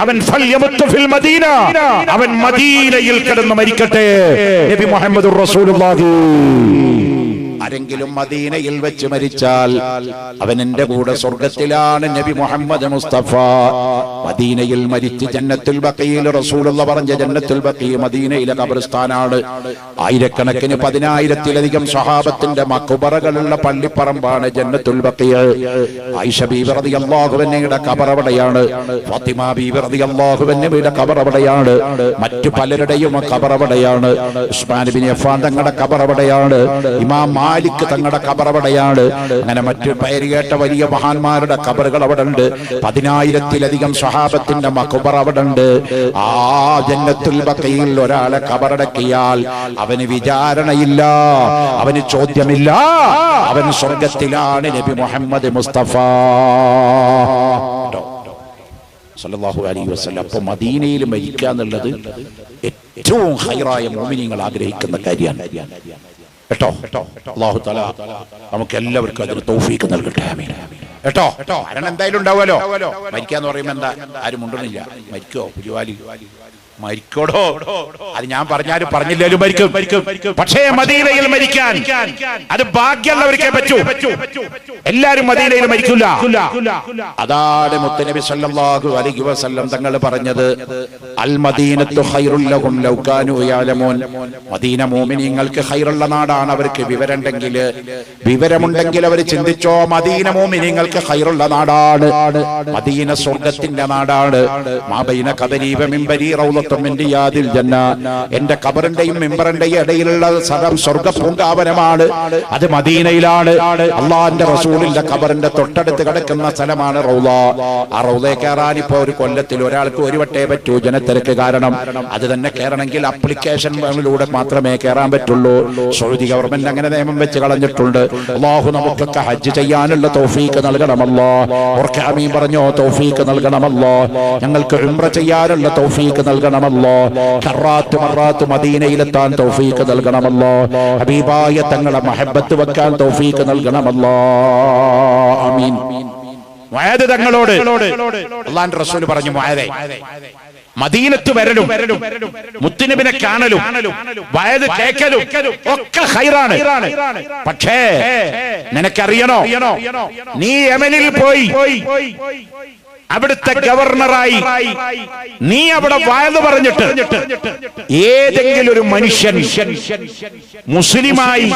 അവൻ ഫൽയമത്തു ഫിൽ മദീന, അവൻ മദീനയിൽ കിടന്ന് മരിക്കട്ടെ. നബി മുഹമ്മദുർ റസൂലുള്ളാഹി. ആരെങ്കിലും മദീനയിൽ വെച്ച് മരിച്ചാൽ അവൻ എന്റെ കൂടെ സ്വർഗത്തിലാണ്. നബി മുഹമ്മദ് മുസ്തഫ മദീനയിൽ മരിച്ച് ജന്നത്തുൽ ബഖീൽ, റസൂലുള്ള പറഞ്ഞ ജന്നത്തുൽ ബഖീ മദീനയിലെ ഖബർസ്ഥാനാണ്. ആയിരക്കണക്കിന് 10,000-ലധികം സ്വഹാബത്തിന്റെ മഖ്ബറകളുള്ള പള്ളിപ്പറമ്പാണ് ജന്നത്തുൽ ബഖീ. ആയിഷ ബീവി റളിയല്ലാഹു അൻഹയുടെ ഖബർ അവിടെയാണ്. ഫാത്തിമ ബീവി റളിയല്ലാഹു അൻഹയുടെ ഖബർ അവിടെയാണ്. മറ്റു പലരുടെയും ഖബർ അവിടെയാണ്. ഉസ്മാൻ ഇബ്നു അഫ്ഫാൻ തങ്ങളുടെ ഖബർ അവിടെയാണ്. ഇമാം മാലിക് തങ്ങളുടെ ഖബർ അവിടെയാണ്. അങ്ങനെ മറ്റു പേരുകേട്ട വലിയ മഹാന്മാരുടെ ഖബറുകൾ അവിടെ ഉണ്ട്. 10,000-ലധികം സ്വഹാബത്തിന്റെ മഖ്ബറ അവിടെ ഉണ്ട്. ആ ജന്നത്തുൽ ബഖീൽ ഒരാളെ ഖബറടക്കിയാൽ അവന് വിചാരണയില്ല, അവന് ചോദ്യമില്ല, അവൻ സ്വർഗത്തിലാണ്. നബി മുഹമ്മദ് മുസ്തഫ സല്ലല്ലാഹു അലൈഹി വസല്ലം. അപ്പോൾ മദീനയിൽ മരിക്കുക എന്നുള്ളത് ഏറ്റവും ഖൈറായ മുഅ്മിനീങ്ങൾ ആഗ്രഹിക്കുന്ന കാര്യമാണ് കേട്ടോ. അല്ലാഹു തആല നമുക്ക് എല്ലാവർക്കും അതിന് തൗഫീഖ് നൽകട്ടെ. ആമീൻ കേട്ടോ. മരണം എന്തായാലും ഉണ്ടാവുമല്ലോ. മരിക്കാന്ന് പറയുമ്പോൾ എന്താ ആരും ഉണ്ടെന്നില്ല. മരിക്കോ ജുവാലി മരിക്കോടോ, അത് ഞാൻ പറഞ്ഞാലും പറഞ്ഞില്ലേലും മരിക്കും. പക്ഷേ മദീനയിൽ മരിക്കാൻ അത് ഭാഗ്യമുള്ളവർക്കേ പറ്റൂ. എല്ലാരും മദീനയിൽ മരിക്കില്ല. അതാണ് മുത്തനബി സല്ലല്ലാഹു അലൈഹി വസല്ലം തങ്ങൾ പറഞ്ഞത്, അൽ മദീനത്തു ഖൈറുൽ ലഹും ലൗ കാനൂ യഅലമൂൻ. മദീന മുഅ്മിനീങ്ങൾക്ക് ഖൈറുള്ള നാടാണ്. അവർക്ക് വിവരമുണ്ടെങ്കിൽ അവർ ചിന്തിച്ചോ, മദീന മുഅ്മിനീങ്ങൾക്ക് ഖൈറുള്ള നാടാണ്. മദീന സ്വർഗ്ഗത്തിന്റെ നാടാണ്. മാ ബൈന ഖബരി വ മിൻബരി റൗളത്തുൻ മിൻ റിയാദിൽ ജന്ന. എന്റെ ഖബറിന്റെയും മിമ്പറിന്റെയും ഇടയിലുള്ള സ്ഥലം സ്വർഗ്ഗ പൂങ്കാവനമാണ്. അത് മദീനയിലാണ്. അല്ലാഹുവിന്റെ റസൂലിന്റെ ഖബറിന്റെ തൊട്ടടുത്ത് കിടക്കുന്ന സ്ഥലമാണ് റൗള. ആ റൗളയെ കയറാൻ ഇപ്പോ ഒരു കൊല്ലത്തിൽ ഒരാൾക്ക് ഒരു വട്ടേ പറ്റൂ, ജനത്തിരക്ക് കാരണം. അത് തന്നെ കയറണമെങ്കിൽ അപ്ലിക്കേഷനിലൂടെ മാത്രമേ കയറാൻ പറ്റുള്ളൂ. സൗദി ഗവൺമെന്റ് അങ്ങനെ നിയമം വെച്ച് കളഞ്ഞിട്ടുണ്ട്. അല്ലാഹു നമുക്കൊക്കെ ഹജ്ജ് ചെയ്യാനുള്ള തൗഫീഖ് നൽകണമല്ലോ. ഓർക്കെ ആമീൻ പറഞ്ഞോ. തൗഫീഖ് നൽകണമല്ലോ. ഞങ്ങൾക്ക് ഉംറ ചെയ്യാനുള്ള തൗഫീഖ് നൽകണമല്ലോ. കറാത്ത് മദീനയിലെത്താൻ തൗഫീഖ് നൽകണമല്ലോ. ഹബീബായ തങ്ങളെ മഹബത്ത് വെക്കാൻ തൗഫീഖ് നൽകണമല്ലോ. ആമീൻ. മുആദ് തങ്ങളോട് അല്ലാഹുവിന്റെ റസൂൽ പറഞ്ഞു, മുആദേ, മദീനത്ത് വരലും മുത്തുനബിനെ കാണലും വയത് കേൾക്കലും ഒക്കെ ഖൈറാണ്. പക്ഷേ നിനക്കറിയണോ, നീ യമനിൽ പോയി അവിടുത്തെ ഗവർണറായി നീ അവിടെ വയത് പറഞ്ഞിട്ട് ഏതെങ്കിലും ഒരു മനുഷ്യൻ മുസ്ലിമായി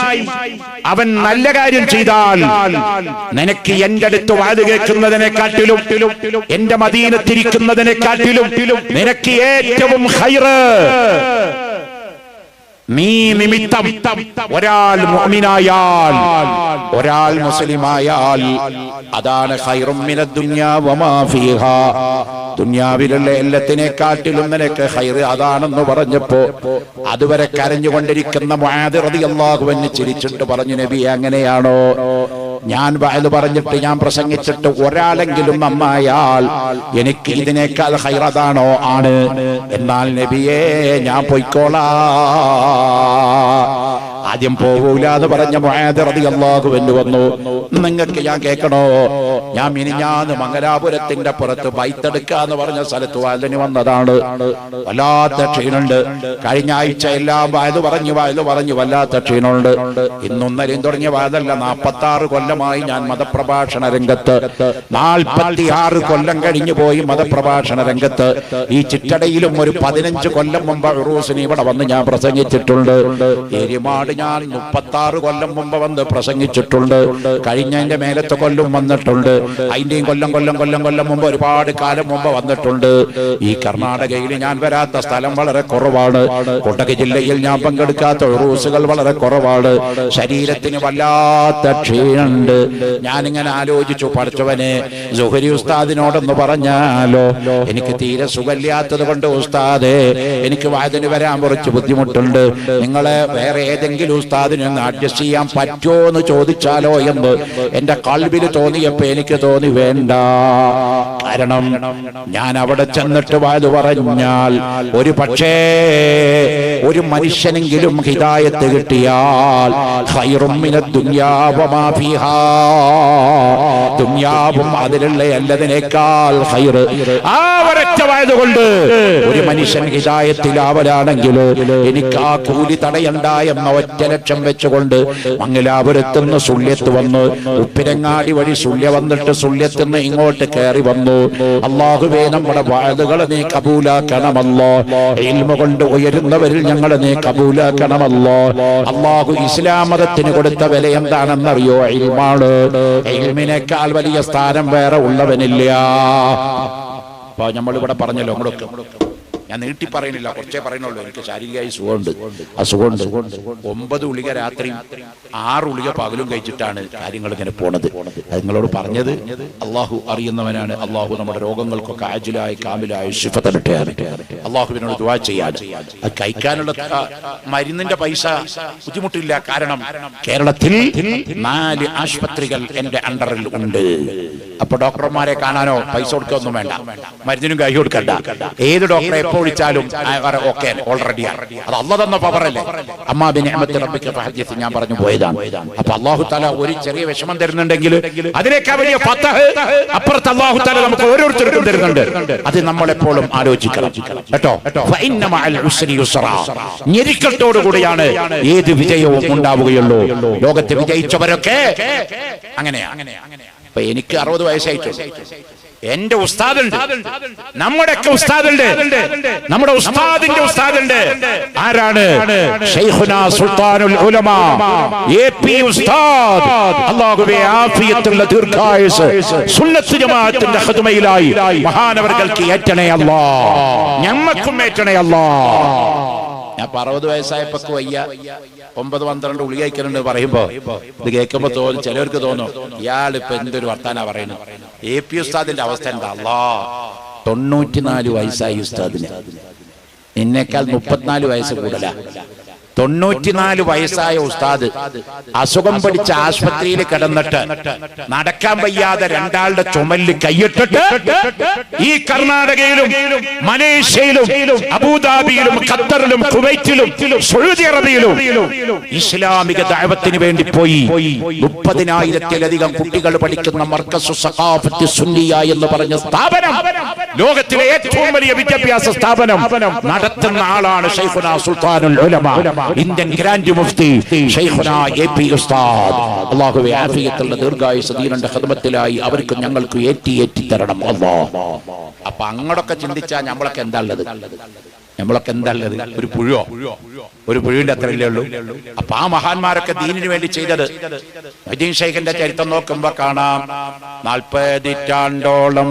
അവൻ നല്ല കാര്യം ചെയ്താൽ നിനക്ക് എന്റെ അടുത്ത് വയത് കേൾക്കുന്നതിനെക്കാട്ടിലും എന്റെ മദീനത്തിരിക്കുന്നതിനെക്കാട്ടിലും നിനക്ക് ഏറ്റവും ഖൈറ് നീ നിമിത്തം ഒരാൾ മുഅ്മിനായാൽ, ഒരാൾ മുസ്ലിമായാൽ, അതാണ് ഖൈറും മിനദ് ദുനിയാ വമാ ഫീഹാ. ദുനിയാവിലുള്ള എല്ലാത്തിനെക്കാട്ടിലും നിനക്ക് ഖൈർ അതാണെന്ന് പറഞ്ഞപ്പോ അതുവരെ കരഞ്ഞുകൊണ്ടിരിക്കുന്ന മുആദ് റളിയല്ലാഹു അൻഹു ചിരിച്ചിട്ട് പറഞ്ഞു, നബിയെ അങ്ങനെയാണോ? ഞാൻ വഅദ് പറഞ്ഞിട്ട് ഞാൻ പ്രസംഗിച്ചിട്ട് ഒരാളെങ്കിലും നന്നായാൽ എനിക്ക് ഇതിനേക്കാൾ ഖൈർ അതാണോ? ആണ്. എന്നാൽ നബിയേ ഞാൻ പൊയ്ക്കോളാം. ആദ്യം പോകൂല എന്ന് പറഞ്ഞ മുആദ് റളിയല്ലാഹു അൻഹു വന്നു. നിങ്ങൾക്ക് ഞാൻ കേൾക്കണോ? ഞാൻ മിനിഞ്ഞാന്ന് മംഗലാപുരത്തിന്റെ പുറത്ത് ബൈത്തെടുക്കാന്ന് പറഞ്ഞ സ്ഥലത്ത് വഅദിന് വന്നതാണ്. വല്ലാത്ത ക്ഷീണുണ്ട്. കഴിഞ്ഞ ആഴ്ച എല്ലാം വഅദ് പറഞ്ഞു വല്ലാത്ത ക്ഷീണമുണ്ട്. ഇന്നൊന്നരയും തുടങ്ങിയ വഅദല്ല, 46 കൊല്ലമായി ഞാൻ മതപ്രഭാഷണ രംഗത്ത്. 46 കൊല്ലം കഴിഞ്ഞു പോയി മതപ്രഭാഷണ രംഗത്ത്. ഈ ചിറ്റടയിലും ഒരു 15 കൊല്ലം മുമ്പ് ഉറൂസിന് ഇവിടെ വന്ന് ഞാൻ പ്രസംഗിച്ചിട്ടുണ്ട്. എരിമാട് ഞാൻ 36 കൊല്ലം മുമ്പ് വന്ന് പ്രസംഗിച്ചിട്ടുണ്ട്. കഴിഞ്ഞതിന്റെ മേലത്തെ കൊല്ലം വന്നിട്ടുണ്ട്. അതിന്റെയും കൊല്ലം മുമ്പ് ഒരുപാട് കാലം മുമ്പ് വന്നിട്ടുണ്ട്. ഈ കർണാടകയിൽ ഞാൻ വരാത്ത സ്ഥലം വളരെ കുറവാണ്. കൊടക് ജില്ലയിൽ ഞാൻ പങ്കെടുക്കാത്ത ഉറൂസുകൾ വളരെ കുറവാണ്. ശരീരത്തിന് വല്ലാത്ത ക്ഷീണുണ്ട്. ഞാനിങ്ങനെ ആലോചിച്ചു, പഠിച്ചവനെ സുഹരി ഉസ്താദിനോടൊന്ന് പറഞ്ഞാലോ? എനിക്ക് തീരെ സുഖമില്ലാത്തത് കൊണ്ട് ഉസ്താദേ എനിക്ക് വഅദിന് വരാൻ കുറച്ച് ബുദ്ധിമുട്ടുണ്ട്. നിങ്ങളെ വേറെ ഏതെങ്കിലും എങ്ങനെയെങ്കിലും ഉസ്താദിനെ ഒന്ന് അഡ്ജസ്റ്റ് ചെയ്യാൻ പറ്റുമോ എന്ന് ചോദിച്ചാലോ എന്ന് എന്റെ കൽബിൽ തോന്നിയപ്പോ എനിക്ക് തോന്നി വേണ്ട. കാരണം ഞാൻ അവിടെ ചെന്നിട്ട് വാത് പറഞ്ഞാൽ ഒരു പക്ഷേ ഒരു മനുഷ്യനെങ്കിലും ഹിദായത്ത് കിട്ടിയാൽ ഖൈറും മിനദ് ദുനിയാ വമാ ഫീഹാ, ദുനിയാവും അതിലുള്ള എല്ലാതിനേക്കാൾ ഖൈർ. ആ ഒരൊറ്റ വായതുകൊണ്ട് ഒരു മനുഷ്യൻ ഹിദായത്തിലാവലാണെങ്കിൽ എനിക്ക് ആ കൂലി തടയണ്ട എന്ന ഒറ്റ ലക്ഷ്യം വെച്ചുകൊണ്ട് മംഗലാപുരത്തുനിന്ന് സുള്യത്ത് വന്ന് ഉപ്പിരങ്ങാടി വഴി സുള്യ വന്നിട്ട് സുള്യത്തുനിന്ന് ഇങ്ങോട്ട് കയറി വന്നു. അല്ലാഹുവേ, നമ്മുടെ വായതുകളെ നീ കബൂലാക്കണമല്ലോ. ഇൽമ കൊണ്ട് ഉയരുന്നവരിൽ ഞങ്ങളെ നീ കബൂലാക്കണമല്ലോ. അല്ലാഹു ഇസ്ലാം മതത്തിന് കൊടുത്ത വില എന്താണെന്നറിയോ? ഇൽമാണ്. ഇൽമിനേക്കാൾ വലിയ സ്ഥാനം വേറെ ഉള്ളവനില്ല. അപ്പൊ നമ്മളിവിടെ പറഞ്ഞല്ലോ, അങ്ങോട്ട് ഞാൻ നീട്ടി പറയുന്നില്ല, കുറച്ചേ പറയുന്നുള്ളൂ. എനിക്ക് ശാരീരികമായി സുഖമുണ്ട്, അസുഖമുണ്ട്. 9 ഗുളിക രാത്രി 6 ഗുളിക പകലും കഴിച്ചിട്ടാണ് കാര്യങ്ങൾ ഇങ്ങനെ പോണത്. അത് നിങ്ങളോട് പറഞ്ഞത് അള്ളാഹു അറിയുന്നവനാണ്. അള്ളാഹു നമ്മുടെ രോഗങ്ങൾക്കൊക്കെ ആജിലായി കാമിലായി ശിഫ തരട്ടെ. അള്ളാഹുവിനോട് ദുആ ചെയ്യാൻ. അത് കഴിക്കാനുള്ള മരുന്നിന്റെ പൈസ ബുദ്ധിമുട്ടില്ല. കാരണം കേരളത്തിൽ 4 ആശുപത്രികൾ എന്റെ അണ്ടറിൽ ഉണ്ട്. അപ്പൊ ഡോക്ടർമാരെ കാണാനോ പൈസ കൊടുക്കൊന്നും വേണ്ട, മരുന്നിനും കൈ കൊടുക്കണ്ട. ഏത് ഡോക്ടറെ എപ്പോ വിളിച്ചാലും ഓക്കെ, ഓൾറെഡി. അത് അല്ലാഹു തന്ന പവറല്ലേ. അമ്മാ ബിനിഅമത്തി റബ്ബിക ഫഹദ്ദിസ്, ഞാൻ പറഞ്ഞു പോയതാണ്. അപ്പൊ അല്ലാഹു തആല ഒരു ചെറിയ വിഷമം തരുന്നുണ്ടെങ്കിൽ അതിനേക്കാൾ വലിയ ഫതഹ് അപ്പുറത്ത് അല്ലാഹു തആല നമുക്ക് ഓരോരുത്തർക്കും തരുന്നുണ്ട്. അത് നമ്മളെപ്പോഴും ആലോചിക്കണം കേട്ടോ. ഫഇന്ന മഅൽ ഉസ്രി യുസ്റാ, ഞെരുക്കത്തോടു കൂടിയാണ് ഏത് വിജയവും ഉണ്ടാവുകയുള്ളൂ. ലോകത്തെ വിജയിച്ചവരൊക്കെ അങ്ങനെയാണ്. അപ്പൊ എനിക്ക് 60 വയസ്സായിട്ടുണ്ട്. എന്റെ ഉസ്താദുണ്ട്, നമ്മുടെയൊക്കെ ഉസ്താദുണ്ട്, നമ്മുടെ ഉസ്താദിന്റെ ഉസ്താദുണ്ട്. ആരാണ്? ശൈഖുനാ സുൽത്താനുൽ ഉലമാ എപി ഉസ്താദ്. അല്ലാഹുവേ, ആഫിയത്തുള്ള ദീർഘായുസ് സുന്നത്ത് ജമാഅത്തിന്റെ ഖിദ്മയിലായി മഹാനവർകൾക്ക് ഏറ്റണേ അല്ലാഹ്, ഞമ്മക്കും ഏറ്റണേ അല്ലാഹ്. ഞാൻ 60 വയസ്സായപ്പോ വയ്യ, 9-12 ഗുളിക കഴിക്കുന്നുണ്ട് പറയുമ്പോ ഇത് കേൾക്കുമ്പോ ചിലവർക്ക് തോന്നും ഇയാളിപ്പോ എന്തൊരു വർത്താനാ പറയുന്നത്. എ പി ഉസ്താദിന്റെ അവസ്ഥ എന്താ? അല്ലാഹ്, 94 വയസ്സായി ഉസ്താദിന്. നിന്നേക്കാൾ 34 വയസ്സ് കൂടുതലാ. 94 വയസ്സായ ഉസ്താദ് അസുഖം പിടിച്ച ആശുപത്രിയിൽ കിടന്നിട്ട് നടക്കാൻ വയ്യാതെ 2 ചുമലിൽ കൈയിട്ടിട്ട് ഈ കർണാടകയിലും മലേഷ്യയിലും അബുദാബിയിലും ഖത്തറിലും കുവൈറ്റിലും സൗദി അറേബ്യയിലും ഇസ്ലാമിക ദഅവത്തിന് വേണ്ടി പോയി 30,000-ത്തിലധികം കുട്ടികൾ പഠിക്കുന്ന മർക്കസു സഖാഫത്തി സുന്നിയ എന്ന് പറഞ്ഞ സ്ഥാപനം, ലോകത്തിലെ ഏറ്റവും വലിയ വിദ്യാഭ്യാസ സ്ഥാപനം നടത്തുന്ന ആളാണ് ശൈഖുനാ സുൽത്താനുൽ ഉലമാ, ഇന്ത്യൻ ഗ്രാൻഡ് മുഫ്തി ശൈഖുനാ എപി ഉസ്താദ്. അല്ലാഹുവേ, ആഫിയത്തുള്ള ദീർഘായുസ്സ് ദീനിന്റെ ഖിദ്മത്തിലായി അവർക്കും ഞങ്ങൾക്ക് ഏറ്റി തരണം അല്ലാഹ്. അപ്പൊ അങ്ങോട്ടൊക്കെ ചിന്തിച്ചാൽ നമ്മളൊക്കെ എന്താ ഉള്ളത്? ഒരു പുഴോ? ഒരു പുഴുവിന്റെ അത്രയല്ലേ ഉള്ളൂ. അപ്പൊ ആ മഹാന്മാരൊക്കെ ദീനിനു വേണ്ടി ചെയ്തത്. മൊയ്തീൻ ശൈഖിന്റെ ചരിത്രം നോക്കുമ്പോ കാണാം, 40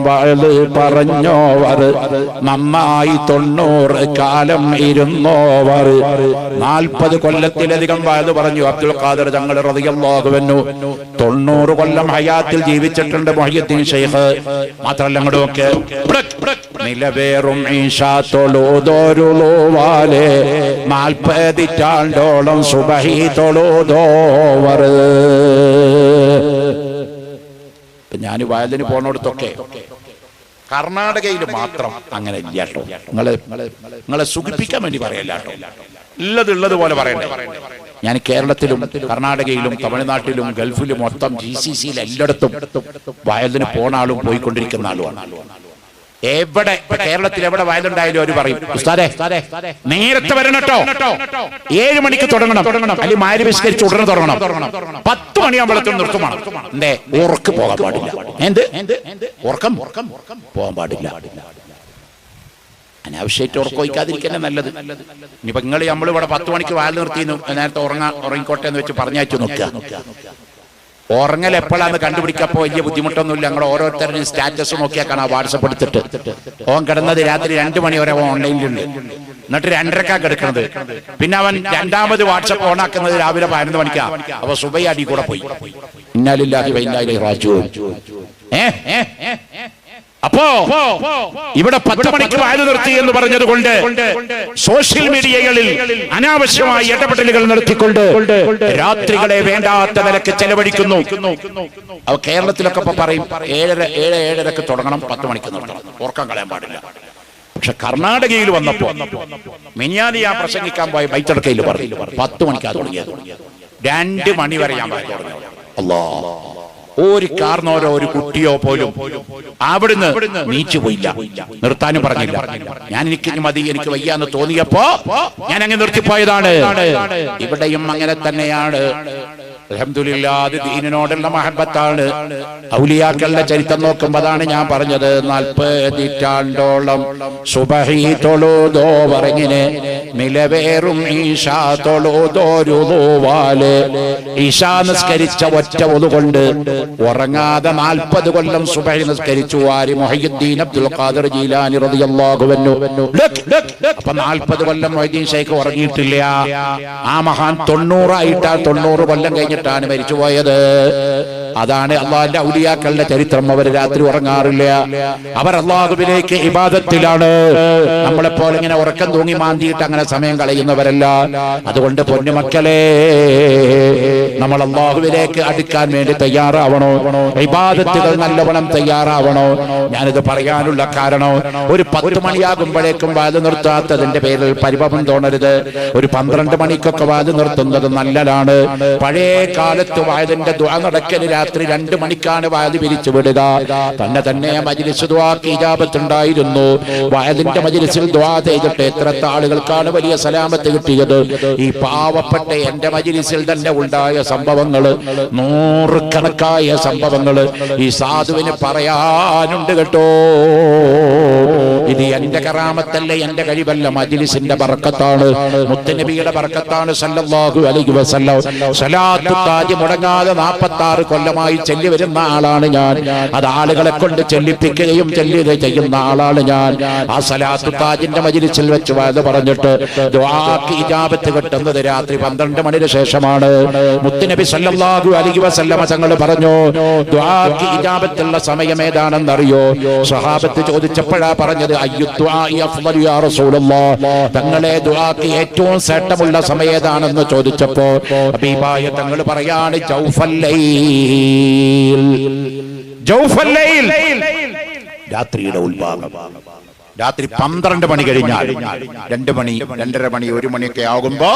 വഅദ് പറഞ്ഞോവർ, നന്നായി 90 കാലം ഇരുന്നോവർ. 40 കൊല്ലത്തിലധികം വഅദ് പറഞ്ഞു അബ്ദുൽ ഖാദിർ തങ്ങൾ റളിയല്ലാഹു അൻഹു. 90 കൊല്ലം ഹയാത്തിൽ ജീവിച്ചിട്ടുണ്ട് മുഹയ്യിദ്ദീൻ ശൈഖ്. മാത്രമല്ല അങ്ങോട്ടൊക്കെ നിലവേറും ഈശാ തൊഴുതോരുളുവാലെ 40 സുബഹി തൊഴുതോവർ. ഞാൻ വയലിന് പോണോടത്തൊക്കെ കർണാടകയിൽ മാത്രം അങ്ങനെ ഇല്ല കേട്ടോ. നിങ്ങളെ സുഖിപ്പിക്കാൻ വേണ്ടി പറയല്ല കേട്ടോ, ഉള്ളത് പോലെ പറയണ്ടേ. ഞാൻ കേരളത്തിലും കർണാടകയിലും തമിഴ്നാട്ടിലും ഗൾഫിലും മൊത്തം GCC എല്ലായിടത്തും വയലിന് പോണ ആളും പോയിക്കൊണ്ടിരിക്കുന്ന ആളുമാണ്. എവിടെ കേരളത്തിൽ എവിടെ വയലുണ്ടായാലും അവർ പറയും, ഉസ്താദേ നേരത്തെ വരണം കേട്ടോ, 7 മണിക്ക് തുടങ്ങണം, അല്ലെങ്കിൽ മാരിവിസ്കരിച്ച് ഉടനെ തുടങ്ങണം, 10 മണിയാകുമ്പോഴത്തേക്കും നിർത്തുമാണ്. എന്തേ? ഉറക്ക് പോകാൻ പാടില്ല. ഉറക്കം പോകാൻ പാടില്ല. അനാവശ്യമായിട്ട് ഉറക്കൊഴിക്കാതിരിക്കന്നെ നല്ലത്. ഇനിയിപ്പോ നമ്മളിവിടെ 10 മണിക്ക് വയൽ നിർത്തിയിരുന്നു, നേരത്തെ ഉറങ്ങിക്കോട്ടെ എന്ന് വെച്ച് പറഞ്ഞയച്ചു നോക്കുക. ഉറങ്ങൽ എപ്പോഴാന്ന് കണ്ടുപിടിക്കപ്പോ വലിയ ബുദ്ധിമുട്ടൊന്നുമില്ല. ഞങ്ങൾ ഓരോരുത്തരുടെയും സ്റ്റാറ്റസ് നോക്കിയാൽ കാണാം, വാട്സപ്പ് എടുത്തിട്ട് ഓൻ കിടന്നത് രാത്രി 2 മണി വരെ ഓൺലൈനിലുണ്ട്, എന്നിട്ട് 2:30 കിടക്കുന്നത്. പിന്നെ അവൻ 2ാമത് വാട്സപ്പ് ഓണാക്കുന്നത് രാവിലെ 11 മണിക്കാ. അപ്പൊ സുബൈ അടി കൂടെ പോയി. ഇന്നാ ലില്ലാഹി വ ഇന്നാ ഇലൈഹി റാജിഊൻ. അപ്പോ ഇവിടെ 10 മണിക്ക് വായന നിർത്തി എന്ന് പറഞ്ഞതുകൊണ്ട് സോഷ്യൽ മീഡിയകളിൽ അനാവശ്യമായി ഇടപെടലുകൾ നടത്തിക്കൊണ്ട് രാത്രികളെ വേണ്ടാത്ത നിലക്ക് ചെലവഴിക്കുന്നു. അവ കേരളത്തിലൊക്കെ ഇപ്പൊ പറയും 7:30 തുടങ്ങണം, 10 മണിക്ക് നിർത്തണം, ഓർക്കാൻ കളയാൻ പാടില്ല. പക്ഷെ കർണാടകയിൽ വന്നപ്പോ മിനിയാന്ന് ഞാൻ പ്രസംഗിക്കാൻ പോയ ബൈത്തടക്കയിൽ പറഞ്ഞു 10 മണിക്കാണ് തുടങ്ങിയത്. 2 മണി വരെ ഞാൻ വായിച്ചു തുടങ്ങി. അല്ലാഹ്, ഒരു കാരണവരോ ഒരു കുട്ടിയോ പോലും അവിടുന്ന് നീച്ചു പോയില്ല, നിർത്താനും പറഞ്ഞില്ല. ഞാൻ എനിക്ക് മതി, എനിക്ക് വയ്യാന്ന് തോന്നിയപ്പോ ഞാൻ അങ്ങ് നിർത്തിപ്പോയതാണ്. ഇവിടെയും അങ്ങനെ തന്നെയാണ്. അൽഹംദുലില്ലാ, അത് ദീനിനോടുള്ള മഹബത്താണ്. ഔലിയാക്കളുടെ ചരിത്രം നോക്കുമ്പോൾ അതാണ് ഞാൻ പറഞ്ഞത്. 40 നൂറ്റാണ്ടോളം സുബഹി തൊഴുതോ പറഞ്ഞിനെ മിലവേറും ഈശാ തൊഴുതോരുവാല്. ഈശാ നിസ്കരിച്ച ഒറ്റ ഒതുകൊണ്ട് ഉറങ്ങാതെ 40 കൊല്ലം സുബഹി നിസ്കരിച്ചു. ആരി മുഹയ്യിദ്ദീൻ അബ്ദുൽ ഖാദിർ ജീലാനി റളിയല്ലാഹു അൻഹു. അപ്പൊ 40 കൊല്ലം മൊയ്തീൻ ശൈഖ് ഉറങ്ങിയിട്ടില്ല. ആ മഹാൻ 90 ആയിട്ടാ, 90 കൊല്ലം കഴിഞ്ഞിട്ടാണ് മരിച്ചുപോയത്. അതാണ് അള്ളാഹുവിന്റെ ഔലിയാക്കളുടെ ചരിത്രം. അവർ രാത്രി ഉറങ്ങാറില്ല, അവർ അള്ളാഹുവിലേക്ക് ഇബാദത്തിലാണ്. നമ്മളെപ്പോലെ ഇങ്ങനെ ഉറക്കം തൂങ്ങി മാന്തിയിട്ട് അങ്ങനെ സമയം കളയുന്നവരല്ല. അതുകൊണ്ട് പൊന്നുമക്കളെ, നമ്മൾ അള്ളാഹുവിലേക്ക് അടുക്കാൻ വേണ്ടി തയ്യാറാവണോ, ഇബാദത്തുകൾ നല്ലവണ്ണം തയ്യാറാവണോ. ഞാനിത് പറയാനുള്ള കാരണം, ഒരു 10 മണിയാകുമ്പോഴേക്കും വാത് നിർത്താത്തതിന്റെ പേരിൽ പരിഭവം തോന്നരുത്. ഒരു 12 മണിക്കൊക്കെ വാത് നിർത്തുന്നത് നല്ലതാണ്. പഴയ കാലത്ത് വായതിന്റെ ദുആ നടക്കൽ രാത്രി 2 മണിക്കാണ് വായത് പിരിച്ചു വിടുക. തന്നെ മജ്ലിസ് ദുആക്ക് ഇജാബത്ത് ഉണ്ടായിരുന്നു. വായതിന്റെ മജ്ലിസിൽ ദുആ ചെയ്തിട്ട് എത്ര ആളുകൾക്കാണ് വലിയ സലാമത്ത് കിട്ടിയത്. ഈ പാവപ്പെട്ട എന്റെ മജ്ലിസിൽ തന്നെ ഉണ്ടായ സംഭവങ്ങൾ, 100 കണക്കായ സംഭവങ്ങൾ ഈ സാധുവിന് പറയാനുണ്ട് കേട്ടോ. ഇത് എന്റെ കറാമത്തല്ല, എന്റെ കഴിവല്ല, മജ്ലിസിന്റെ ബർക്കത്താണ്, മുത്തുനബിയുടെ ബർക്കത്താണ് സല്ലല്ലാഹു അലൈഹി വസല്ലം. സലാത്തു താജ് മുടങ്ങാതെ 46 കൊല്ലമായി ചൊല്ലി വരുന്ന ആളാണ് ഞാൻ. അത് ആളുകളെ കൊണ്ട് ചൊല്ലിപ്പിക്കുകയും ചെയ്യുന്ന ആളാണ് ഞാൻ. ആ സലാത്തു താജിന്റെ മജ്ലിസിൽ വെച്ച് വാത് പറഞ്ഞിട്ട് ദുആക്ക് ഇജാബത്ത് കിട്ടുന്നത് രാത്രി 12 മണിക്ക് ശേഷമാണ്. മുത്തുനബി സല്ലല്ലാഹു അലൈഹി വസല്ലം തങ്ങൾ പറഞ്ഞു, ദുആക്ക് ഇജാബത്തുള്ള സമയം ഏതാണെന്നറിയോ? സ്വഹാബത്ത് ചോദിച്ചപ്പോഴാ പറഞ്ഞത്, അയ്യു ദുആഇ അഫ്ളലു യാ റസൂലല്ലാഹ്, തങ്ങളെ ദുആക്ക് ഏറ്റവും ശ്രേഷ്ഠമുള്ള സമയം ഏതാണെന്ന് ചോദിച്ചപ്പോ ഹബീബായ തങ്ങൾ പറയാണ്, ജൗഫൽ ലൈൽ, ജൗഫൽ ലൈൽ, രാത്രിയുടെ ഉൾഭാഗം. രാത്രി 12 മണി കഴിഞ്ഞാൽ 2 മണി, 2:30 മണി, 1 മണിയൊക്കെ ആകുമ്പോ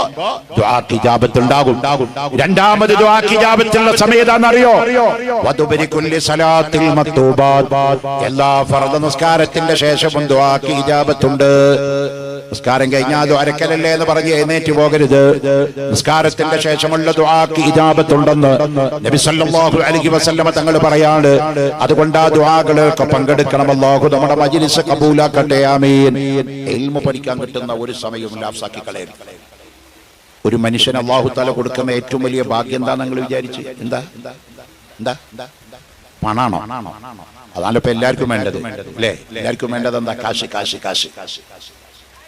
ദുആക്ക് ഇജാബത്ത് ഉണ്ടാകും. രണ്ടാമത് ദുആക്ക് ഇജാബത്തുള്ള സമയം ഏതാണെന്നറിയോ? വദുബരി കുല്ലി സലാത്തിൽ മക്തൂബാത്ത്, എല്ലാ ഫർദ് നിസ്കാരത്തിന്റെ ശേഷവും ദുആക്ക് ഇജാബത്തുണ്ട്. നിസ്കാരം കഴിഞ്ഞാൽ ദ്വാരക്കലല്ലേ എന്ന് പറഞ്ഞ് എഴുന്നേറ്റ് പോകരുത്. നിസ്കാരത്തിന്റെ ശേഷമുള്ള ദുആക്ക് ഇജാബത്തുണ്ടെന്ന് നബി സല്ലല്ലാഹു അലൈഹി വസല്ലം തങ്ങൾ പറയാണ്. അതുകൊണ്ട് ആ ദുആകളൊക്കെ പങ്കെടുക്കണം. അല്ലാഹു നമ്മുടെ മജ്ലിസ് കബൂലാക്കട്ടെ, ആമീൻ. ഇൽമു പഠിക്കാൻ കിട്ടുന്ന ഒരു സമയവും ലാഫ്സാക്കി കളയരുത്. ഒരു മനുഷ്യൻ അല്ലാഹു തആല കൊടുക്കുന്ന ഏറ്റവും വലിയ ഭാഗ്യം എന്താ നിങ്ങൾ വിചാരിച്ചു? എന്താ എന്താ പണാണോ? അതാണ് ഇപ്പൊ എല്ലാവർക്കും വേണ്ടത്, അല്ലേ? എല്ലാവർക്കും വേണ്ടത് എന്താ? കാശ്, കാശ്, കാശ്, കാശ്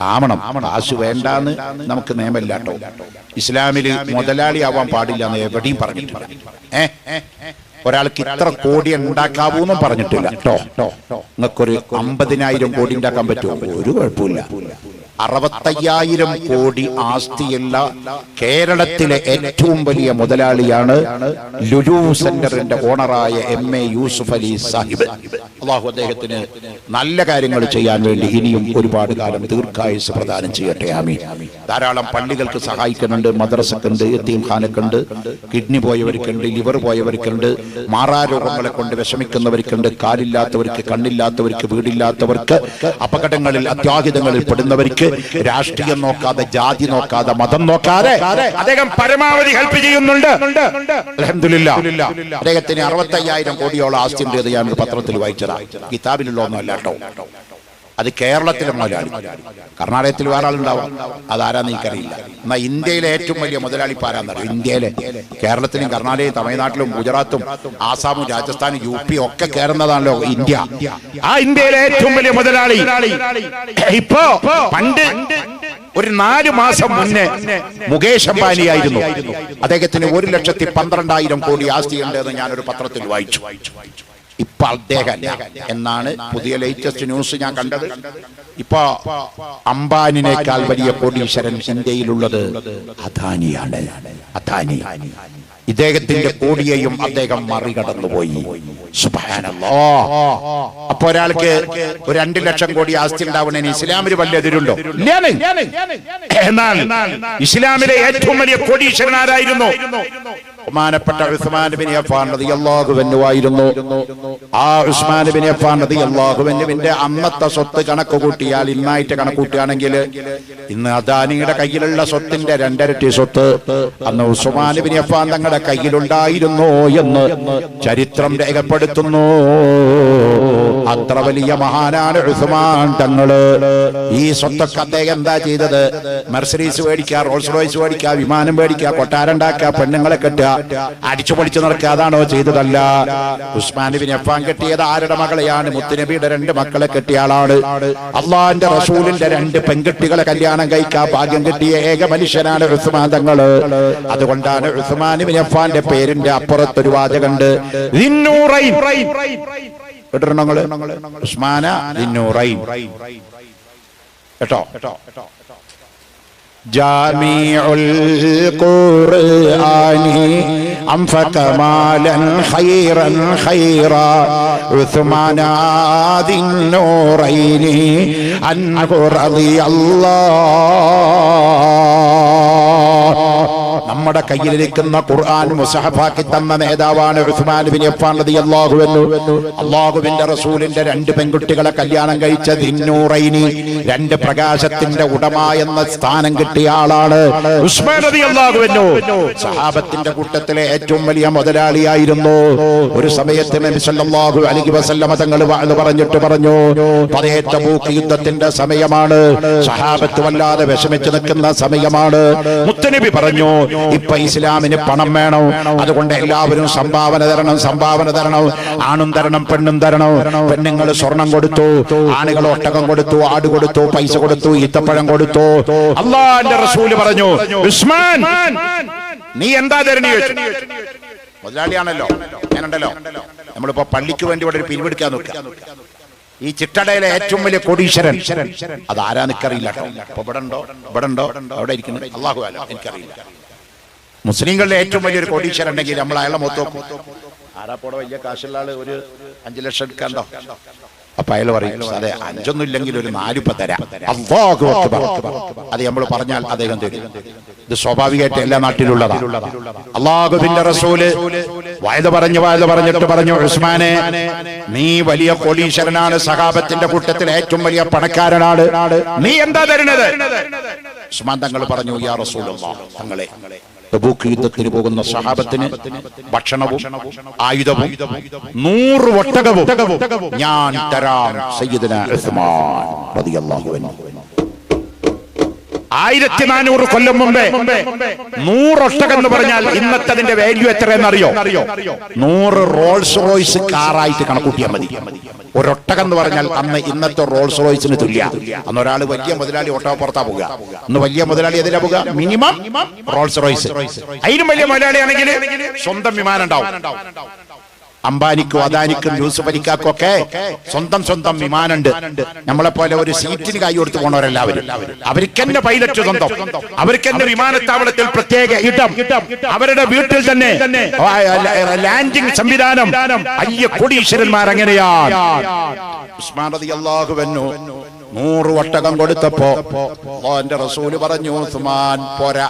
ആവണം. കാശ് വേണ്ടാന്ന് നമുക്ക് നിയമമില്ല കേട്ടോ. ഇസ്ലാമില് മുതലാളി ആവാൻ പാടില്ല എന്ന് എവിടെയും പറഞ്ഞിട്ടില്ല. ഒരാൾക്ക് ഇത്ര കോടി ഉണ്ടാക്കാവൂന്നും പറഞ്ഞിട്ടില്ല കേട്ടോ. നിങ്ങൾക്കൊരു 50,000 കോടി ഉണ്ടാക്കാൻ പറ്റുമോ? ഒരു കുഴപ്പമില്ല. 65,000 കോടി ആസ്തിയുള്ള കേരളത്തിലെ ഏറ്റവും വലിയ മുതലാളിയാണ് ലുലു സെന്ററിന്റെ ഓണറായ MA യൂസുഫ് അലി സാഹിബ്. അല്ലാഹു അദ്ദേഹത്തിന് നല്ല കാര്യങ്ങൾ ചെയ്യാൻ വേണ്ടി ഇനിയും ഒരുപാട് കാലം ദീർഘായുസ് പ്രദാനം ചെയ്യട്ടെ, ആമീൻ. ധാരാളം പള്ളികൾക്ക് സഹായിക്കുന്നുണ്ട്, മദ്രസക്കുണ്ട്, യതീംഖാനക്കുണ്ട്, കിഡ്നി പോയവർക്കുണ്ട്, ലിവർ പോയവർക്കുണ്ട്, മാറാരോഗങ്ങളെ കൊണ്ട് വിഷമിക്കുന്നവർക്കുണ്ട്, കാലില്ലാത്തവർക്ക്, കണ്ണില്ലാത്തവർക്ക്, വീടില്ലാത്തവർക്ക്, അപകടങ്ങളിൽ അത്യാഹിതങ്ങളിൽ പെടുന്നവർക്ക്, രാഷ്ട്രീയം നോക്കാതെ, ജാതി നോക്കാതെ, മതം നോക്കാതെ അദ്ദേഹം പരമാവധി ഹെൽപ്പ് ചെയ്യുന്നുണ്ട്. അൽഹംദുലില്ലാഹ്. അദ്ദേഹത്തിന് 65,000 കോടിയോളം ആസ്തി ഉണ്ട്. ഞാൻ പത്രത്തിൽ വായിച്ചതാ, കിതാബിലുള്ള ഒന്നുമല്ല കേട്ടോ. അത് കേരളത്തിലെ മുതലാളി. കർണാടകത്തിൽ വേറെ ആളുണ്ടാവാം, അതാരാന്ന് എനിക്കറിയില്ല. എന്നാൽ ഇന്ത്യയിലെ ഏറ്റവും വലിയ മുതലാളി ആരാന്നറിയോ? ഇന്ത്യയിലെ, കേരളത്തിലും കർണാടകയും തമിഴ്നാട്ടിലും ഗുജറാത്തും ആസാമും രാജസ്ഥാനും UP ഒക്കെ കയറുന്നതാണല്ലോ ഇന്ത്യ. ആ ഇന്ത്യയിലെ ഏറ്റവും വലിയ മുതലാളി ഇപ്പോ പണ്ട് ഒരു 4 മാസം മുന്നേ മുകേഷ് അംബാനി ആയിരുന്നു. അദ്ദേഹത്തിന് 1,12,000 കോടി ആസ്തിയുണ്ട് എന്ന് ഞാനൊരു പത്രത്തിൽ വായിച്ചു. ഇപ്പൊ അദ്ദേഹം എന്നാണ് പുതിയ ലേറ്റസ്റ്റ് ന്യൂസ് ഞാൻ കണ്ടത്. ഇപ്പൊ അംബാനിനേക്കാൾ വലിയ കോടീശ്വരൻ ഇന്ത്യയിലുള്ളത് അദാനിയാണ്. അദാനി ഇദ്ദേഹത്തിന്റെ കോടിയെയും അദ്ദേഹം മറികടന്നുപോയി. സുബ്ഹാനല്ലാഹ്. അപ്പൊ ഒരാൾക്ക് ഒരു 2 ലക്ഷം കോടി ആസ്തി ഉണ്ടാവുന്നതിന് ഇസ്ലാമിൽ വലിയ എതിരുണ്ടോ? എന്നാൽ ഇസ്ലാമിലെ ഏറ്റവും വലിയ കോടീശ്വരൻ ആരായിരുന്നു? ബഹുമാനപ്പെട്ട ഉസ്മാൻ ബിൻ അഫ്ഫാൻ റളിയല്ലാഹു അൻഹു ആയിരുന്നു. ആ ഉസ്മാൻ ബിൻ അഫ്ഫാൻ റളിയല്ലാഹു അൻഹുവിന്റെ അന്നത്തെ സ്വത്ത് കണക്ക് കൂട്ടിയാൽ ഇന്നായിട്ട് കണക്ക് കൂട്ടുകയാണെങ്കിൽ ഇന്ന് അദാനിയുടെ കയ്യിലുള്ള സ്വത്തിന്റെ 2 ഇരട്ടി സ്വത്ത് അന്ന് ഉസ്മാൻ ബിൻ അഫ്ഫാൻ തങ്ങളുടെ കയ്യിലുണ്ടായിരുന്നു എന്ന് ചരിത്രം രേഖപ്പെടുത്തുന്നു. അത്ര വലിയ മഹാനാണ് ഉസ്മാൻ തങ്ങള്. ഈ സ്വത്തൊക്കെ അദ്ദേഹം എന്താ ചെയ്തത്? മെർസിഡീസ് മേടിക്കുക, റോൾസ് റോയ്സ് മേടിക്കുക, വിമാനം മേടിക്കുക, കൊട്ടാരം ഉണ്ടാക്കുക, പെണ്ണുങ്ങളെ കെട്ടുക, അടിച്ചു പൊളിച്ചു നടക്കുക. അതാണോ ചെയ്തതല്ല. ഉസ്മാൻ ബിൻ അഫ്ഫാൻ കെട്ടിയത് ആരുടെ മകളെയാണ്? മുത്തുനബിയുടെ 2 മക്കളെ കെട്ടിയ ആളാണ്. അള്ളാഹിന്റെ റസൂലിന്റെ 2 പെൺകുട്ടികളെ കല്യാണം കഴിക്കാൻ ഭാഗ്യം കിട്ടിയ ഏക മനുഷ്യനാണ് ഉസ്മാൻ തങ്ങള്. അതുകൊണ്ടാണ് ഉസ്മാൻ ബിൻ അഫ്ഫാന്റെ പേരിന്റെ അപ്പുറത്തൊരു വാചകമുണ്ട്, ഉസ്മാന ദിന്നൂറൈൻ. കേട്ടോ? ജാമിഉൽ ഖുർആനി അൻഫക മാലൻ ഖൈറൻ ഖൈറാ ഉസ്മാന ദിന്നൂറൈനി അൻഹു റളിയല്ലാഹ്. നമ്മുടെ കയ്യിലിരിക്കുന്ന ഖുർആൻ മുസഹഫാക്കി തന്ന നേതാവാണ് ഉസ്മാൻ ബിൻ അഫ്ഫാൻ റളിയല്ലാഹു അൻഹു. അല്ലാഹുവിന്റെ റസൂലിന്റെ 2 പെൺകുട്ടികളെ കല്യാണം കഴിച്ച ദിന്നൂറൈനി, 2 പ്രകാശത്തിന്റെ ഉടമ എന്ന സ്ഥാനം കിട്ടിയ ആളാണ് ഉസ്മാൻ റളിയല്ലാഹു അൻഹു. സഹാബത്തിന്റെ കൂട്ടത്തിലെ ഏറ്റവും വലിയ മുതലാളിയായിരുന്നു. ഒരു സമയത്ത് നബി സല്ലല്ലാഹു അലൈഹി വസല്ലമ തങ്ങൾ വഅദ് പറഞ്ഞിട്ട് പറഞ്ഞു, തബൂക്ക് യുദ്ധത്തിന്റെ സമയമാണ്, സഹാബത്ത് വല്ലാതെ വിഷമിച്ചു നിൽക്കുന്ന സമയമാണ്. മുത്തനബി പറഞ്ഞു, ഇപ്പൊ ഇസ്ലാമിന് പണം വേണം, അതുകൊണ്ട് എല്ലാവരും സംഭാവന തരണം, സംഭാവന തരണം. ആണും തരണം, പെണ്ണും തരണം. പെണ്ണുങ്ങൾ സ്വർണം കൊടുത്തു, ആണുങ്ങൾ ഒട്ടകം കൊടുത്തു, ആട് കൊടുത്തു, പൈസ കൊടുത്തു, ഈത്തപ്പഴം കൊടുത്തു. അല്ലാഹുവിന്റെ റസൂൽ പറഞ്ഞു, ഉസ്മാൻ നീ എന്താ തരണി? മുതലാളിയാണല്ലോ, ഞാനുണ്ടല്ലോ. നമ്മളിപ്പോ പള്ളിക്ക് വേണ്ടി ഇവിടെ ഒരു പിരിവെടുക്കാൻ നോക്കുക. ഈ ചിട്ടടയിലെ ഏറ്റവും വലിയ കോടീശ്വരൻ അതാരാ എനിക്കറിയില്ല. അപ്പൊ ഇവിടെ ഉണ്ടോ? ഇവിടെ ഉണ്ടോ? അവിടെ ഇരിക്കുന്നത് അല്ലാഹു അലം, എനിക്കറിയില്ല. മുസ്ലിങ്ങളുടെ ഏറ്റവും വലിയൊരു കോടീശ്വരൻ ഉണ്ടെങ്കിൽ നമ്മൾ അയാളെ മൊത്തം ആരാപ്പോടെ വലിയ കാശുള്ള ആള് ഒരു 5 ലക്ഷം എടുക്കാണ്ടോ? അപ്പൊ അയാൾ പറയും, അതെ 5 ഇല്ലെങ്കിൽ ഒരു 4 ഇപ്പൊ തരാം. അല്ലാഹു അക്ബർ. അത് നമ്മൾ പറഞ്ഞാൽ അദ്ദേഹം തരും. ഇത് സ്വാഭാവികമായിട്ട് എല്ലാ നാട്ടിലുള്ളതാണ്. അല്ലാഹുവിന്റെ റസൂല് വയദ് പറഞ്ഞിട്ട് പറഞ്ഞു, ഉസ്മാനെ നീ വലിയ കോടീശ്വരനാണ്, സഹാബത്തിന്റെ കൂട്ടത്തിൽ ഏറ്റവും വലിയ പണക്കാരനാണ്, നീ എന്താ തരുന്നത്? ഉസ്മാൻ തങ്ങൾ പറഞ്ഞു, യാ റസൂലല്ലാഹ്, തങ്ങളെ തബൂക്ക് യുദ്ധത്തിന് പോകുന്ന സഹാബത്തിന് ഭക്ഷണവും ആയുധവും 100 ഒട്ടകവും ഞാൻ തരാം. സയ്യിദുനാ ഉസ്മാൻ റളിയല്ലാഹു അൻഹു 1400 കൊല്ലം മുമ്പേ 100 ഒട്ടകം എന്ന് പറഞ്ഞാൽ ഇന്നത്തെ അതിന്റെ വാല്യൂ എത്രയെന്നറിയോ? 100 റോൾസ് റോയ്സ് കാറായിട്ട് കണക്കൂട്ടിയാൽ മതി. ഒരൊട്ടകം എന്ന് പറഞ്ഞാൽ അന്ന് ഇന്നത്തെ റോൾസ് റോയ്സിന് തുല്യ. അന്ന് ഒരാൾ വലിയ മുതലാളി ഒട്ടകപ്പുറത്താ പോകുക. അന്ന് വലിയ മുതലാളി എതിരാ പോകുക? Minimum Rolls Royce. അതിനും വലിയ മുതലാളിയാണെങ്കിൽ സ്വന്തം വിമാനം ഉണ്ടാവും. അംബാനിക്കും അദാനിക്കും യൂസുഫ് അലിക്കാക്കും ഒക്കെ സ്വന്തം വിമാനമുണ്ട്. നമ്മളെ പോലെ ഒരു സീറ്റിന് കൈ കൊടുത്ത് പോണവരെല്ലാവരും. അവർക്കെന്നെ പൈലറ്റ് സ്വന്തം, അവർക്കെന്നെ വിമാനത്താവളത്തിൽ പ്രത്യേക ഇടം, അവരുടെ വീട്ടിൽ തന്നെ ലാൻഡിംഗ് സംവിധാനം. വലിയ കോടീശ്വരന്മാർ അങ്ങനെയാണ്. ഉസ്മാൻ റളിയല്ലാഹു അൻഹു 100 ഒട്ടകം കൊടുത്തപ്പോ അല്ലാഹുവിന്റെ റസൂല് പറഞ്ഞു, ഉസ്മാൻ പോരാ,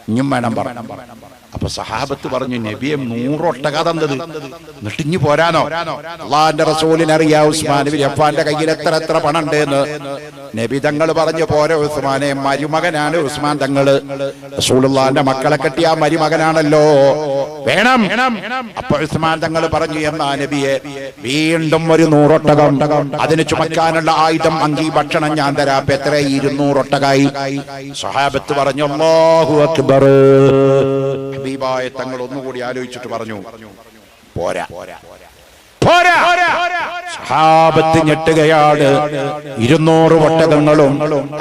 ഇനിയും വേണം പറഞ്ഞു. അപ്പൊ സഹാബത്ത് പറഞ്ഞു, നബിയെ 100 ഒട്ടക തന്നത്, എന്നിട്ടിഞ്ഞു പോരാനോ? അല്ലാഹുവിന്റെ റസൂലിനറിയാം ഉസ്മാൻ ബിൻ അഫ്ഫാന്റെ കയ്യിൽ എത്ര പണം ഉണ്ടെന്ന്. നബി തങ്ങൾ പറഞ്ഞു, പോരെ ഉസ്മാനെ, മരുമകനാണ് ഉസ്മാൻ തങ്ങള്, റസൂലുള്ളാഹിന്റെ മക്കളെ കെട്ടിയ മരുമകനാണല്ലോ, വേണം. അപ്പൊ ഉസ്മാൻ തങ്ങൾ പറഞ്ഞു, എന്നാ നബിയെ വീണ്ടും ഒരു 100 ഒട്ടകം, അതിന് ചുമക്കാനുള്ള ആയുധം, അങ്കി, ഭക്ഷണം ഞാൻ തരാം. അപ്പൊ എത്ര? 200 ഒട്ടകായി. സഹാബത്ത് പറഞ്ഞു, അല്ലാഹു അക്ബർ. ഹബീബായ തങ്ങൾ ഒന്നുകൂടി ആലോചിച്ചിട്ട് പറഞ്ഞു, പോരാ. സഹാബത്ത് ഞെട്ടുകയാണ്. 200 ഒട്ടകങ്ങളും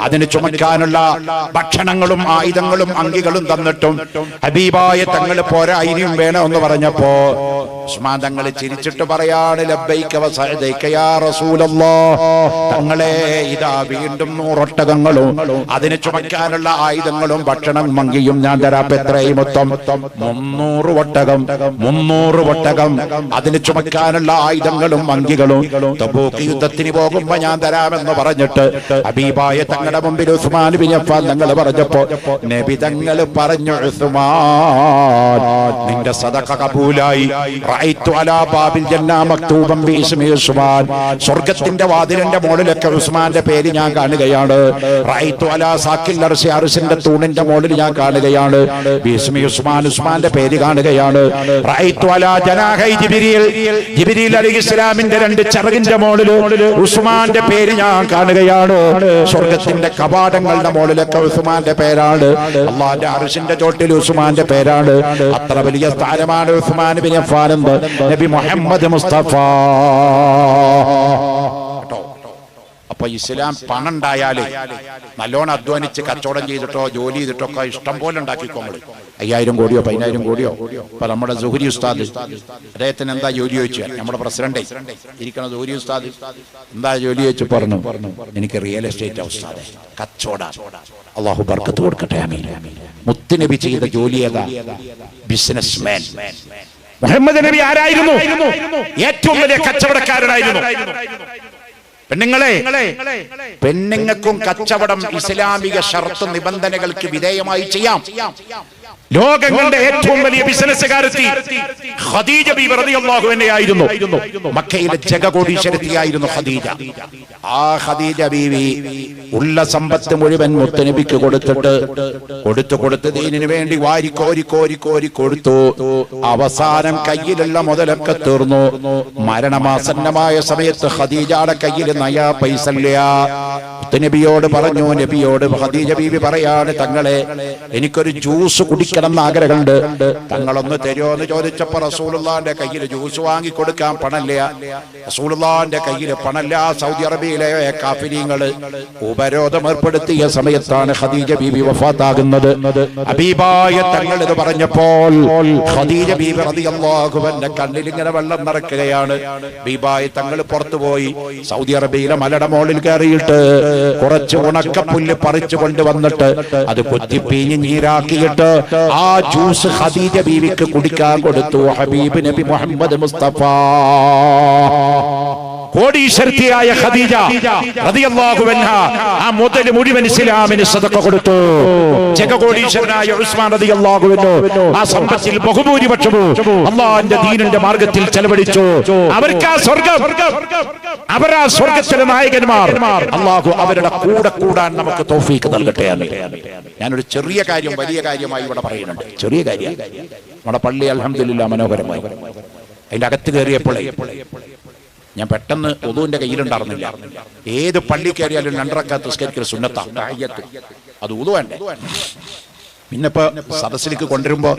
അതിന് ചുമക്കാനുള്ള ഭക്ഷണങ്ങളും ആയുധങ്ങളും അങ്കികളും തന്നിട്ടും ഹബീബായ തങ്ങൾ പോരാ ഇനിയും വേണമെന്ന് പറഞ്ഞപ്പോ ഉസ്മാൻ തങ്ങൾ ചിരിച്ചിട്ട് പറയാണ്, ലബ്ബൈക വസഅദൈക യാ റസൂലല്ലാഹ്, തങ്ങളെ ഇതാ വീണ്ടും 100 ഒട്ടകങ്ങളും അതിന് ചുമക്കാനുള്ള ആയുധങ്ങളും ഭക്ഷണം മങ്കിയും ഞാൻ തരാം. എത്രയും മൊത്തം 300 ഒട്ടകം. 300 ഒട്ടകം അതിന് ചുമക്കാനുള്ള ആയുധങ്ങളും അങ്കികളും തബൂക്ക് യുദ്ധത്തിന് പോകുമ്പോ ഞാൻ തരാമെന്ന് പറഞ്ഞിട്ട് ഹബീബായ തങ്ങളുടെ മുമ്പിൽ ഉസ്മാൻ ബിൻ അഫ്ഫാൻ തങ്ങൾ പറഞ്ഞപ്പോ നബി തങ്ങൾ പറഞ്ഞു, ഉസ്മാൻ നിന്റെ സദഖ കബൂലായി. റഅയ്തു അലാ ബാബിൽ ജന്ന മക്തൂബൻ ബിഇസ്മി ഉസ്മാൻ, സ്വർഗ്ഗത്തിന്റെ വാതിലിന്റെ മുകളിലൊക്കെ ഉസ്മാന്റെ പേര് ഞാൻ കാണുകയാണ്. റഅയ്തു അലാ സാക്കിൽ അർശി, അർശിന്റെ തൂണിന്റെ മുകളിൽ ഞാൻ കാണുകയാണ് ബിഇസ്മി ഉസ്മാൻ, ഉസ്മാന്റെ പേര് കാണുകയാണ്. റഅയ്തു അലാ ജനാഹി ജിബ്രീൽ, ജിബ്രീൽ അലൈഹിസ്സലാമിന്റെ 2 ചിറകിന്റെ മുകളിൽ ഉസ്മാന്റെ പേര് ഞാൻ കാണുകയാണ്. സ്വർഗ്ഗത്തിന്റെ കവാടങ്ങളുടെ മുകളിലൊക്കെ ഉസ്മാന്റെ പേരാണ്. അല്ലാഹുവിന്റെ അർശിന്റെ ചോട്ടിൽ ഉസ്മാന്റെ പേരാണ്. അത്ര വലിയ സ്ഥാനമാണ് ഉസ്മാൻ ബിൻ അഫ്ഫാൻ എന്ന് നബി മുഹമ്മദ് മുസ്തഫ. അപ്പൊ ഇസ്ലാം പണം ഉണ്ടായാലേ നല്ലോണം അധ്വാനിച്ച് കച്ചവടം ചെയ്തിട്ടോ ജോലി ചെയ്തിട്ടോ ഒക്കെ ഇഷ്ടം പോലെ ഉണ്ടാക്കിക്കോ. 5000 കോടിയോ 10000 കോടിയോ. ഇപ്പൊ നമ്മുടെ സുഹരി ഉസ്താദ്, അദ്ദേഹത്തിന് എന്താ ജോലി ചോദിച്ചു? നമ്മുടെ പ്രസിഡന്റ് ഇരിക്കണ സുഹരി ഉസ്താദ് എന്താ ജോലി ചോദിച്ചു? പറഞ്ഞു, എനിക്ക് റിയൽ എസ്റ്റേറ്റ് ഉസ്താദ്, കച്ചവടം. അള്ളാഹു ബർക്കത്ത് കൊടുക്കട്ടെ, ആമീൻ. മുത്തുനബി ചെയ്ത ജോലി ഏതാ? ബിസിനസ്മാൻ. മുഹമ്മദ് നബി ആരായിരുന്നു? ഏറ്റവും വലിയ കച്ചവടക്കാരനായിരുന്നു. പെണ്ണുങ്ങൾക്കും കച്ചവടം ഇസ്ലാമിക ഷർത്ത് നിബന്ധനകൾക്ക് വിധേയമായി ചെയ്യാം. ലോകങ്ങളുടെ ഏറ്റവും വലിയ ബിസിനസ്സുകാരത്തി ഖദീജ ബീവി റളിയല്ലാഹു അൻഹയായിരുന്നു. മക്കയിലെ ജഗകോടീശ്വരത്തിയായിരുന്നു ഖദീജ. ആ ഖദീജ ബീവി ഉള്ള സമ്പത്ത് മുഴുവൻ മുത്തുനബിക്ക് കൊടുത്തിട്ട് ദീനിനു വേണ്ടി വാരി കോരി കൊടുത്തു. അവസാനം കയ്യിലുള്ള മുതലൊക്കെ തീർന്നു. മരണമാസന്നമായ സമയത്ത് ഖദീജയുടെ കയ്യിൽ നയാ പൈസ ഇല്ല. മുത്തുനബിയോട് പറഞ്ഞു, നബിയോട് ഖദീജ ബീവി പറയാണ്, തങ്ങളെ എനിക്കൊരു ജ്യൂസ് കുടിക്കണം എന്ന് ആഗ്രഹമുണ്ട്, തങ്ങളൊന്ന് തരുമോ എന്ന് ചോദിച്ചപ്പോ റസൂലുള്ളാഹിന്റെ കയ്യിൽ ജ്യൂസ് വാങ്ങി കൊടുക്കാൻ പണമില്ല. റസൂലുള്ളാഹിന്റെ കയ്യിൽ പണമില്ല. സൗദി അറേബ്യയിലെ കാഫിരീങ്ങള് ഉപരോധം ഏർപ്പെടുത്തിയ സമയത്താണ് ഖദീജ ബീബി വഫാത്താകുന്നത്. ഹബീബായ തങ്ങൾ ഇത് പറഞ്ഞപ്പോൾ ഖദീജ ബീബി റളിയല്ലാഹു അൻഹ കണ്ണിൽ ഇങ്ങനെ വെള്ളം നിറക്കുകയാണ്. ഹബീബായ തങ്ങൾ പുറത്തുപോയി സൗദി അറേബ്യയിലെ മലയുടെ മുകളിൽ കയറിയിട്ട് കുറച്ച് ഉണക്കപ്പുല്ല് പറിച്ചു കൊണ്ടുവന്നിട്ട് അത് കൊത്തിപ്പീഞ്ഞ് നീരാക്കിയിട്ട് ആ ജ്യൂസ് ഖദീജ ബീവിക്ക് കുടിക്കാൻ കൊടുത്തു. ഹബീബ് നബി മുഹമ്മദ് മുസ്തഫ. കോടീശ്വരത്തിയായ ഖദീജ റളിയല്ലാഹു അൻഹ ആ മുതൽ മുഴുവൻ ഇസ്ലാമിന് സദഖ കൊടുത്തു. ജഗകോടീശ്വരനായ ഉസ്മാൻ റളിയല്ലാഹു അൻഹു ആ സമ്പത്തിൽ ബഹുഭൂരിപക്ഷവും അല്ലാഹുവിന്റെ ദീനിന്റെ മാർഗ്ഗത്തിൽ ചെലവഴിച്ചു. അവർക്ക് ആ സ്വർഗ്ഗം, അവരാ സ്വർഗ്ഗത്തിലെ നായകന്മാർ. അല്ലാഹു അവരുടെ കൂടെ കൂടാൻ നമുക്ക് തൗഫീഖ് നൽകട്ടെ. ഞാനൊരു ചെറിയ കാര്യം വലിയ കാര്യമായി ഇവിടെ പറയുന്നുണ്ട്. ചെറിയ കാര്യം, നമ്മുടെ പള്ളി അൽഹംദുലില്ലാഹ് മനോഹരമായി. അതിന്റെ അകത്ത് കയറിയപ്പോൾ ഞാൻ പെട്ടെന്ന് ഒതുവിന്റെ കയ്യിലുണ്ടായിരുന്നില്ല. ഏത് പള്ളി കയറിയാലും 2 റക്അത്ത് നിസ്കരിക്കൽ സുന്നത്താണ്, തഹയ്യത്ത്. അത് ഉദു വേണ്ടേ? പിന്നെ ഇപ്പൊ സദസ്സിലേക്ക് കൊണ്ടുവരുമ്പോ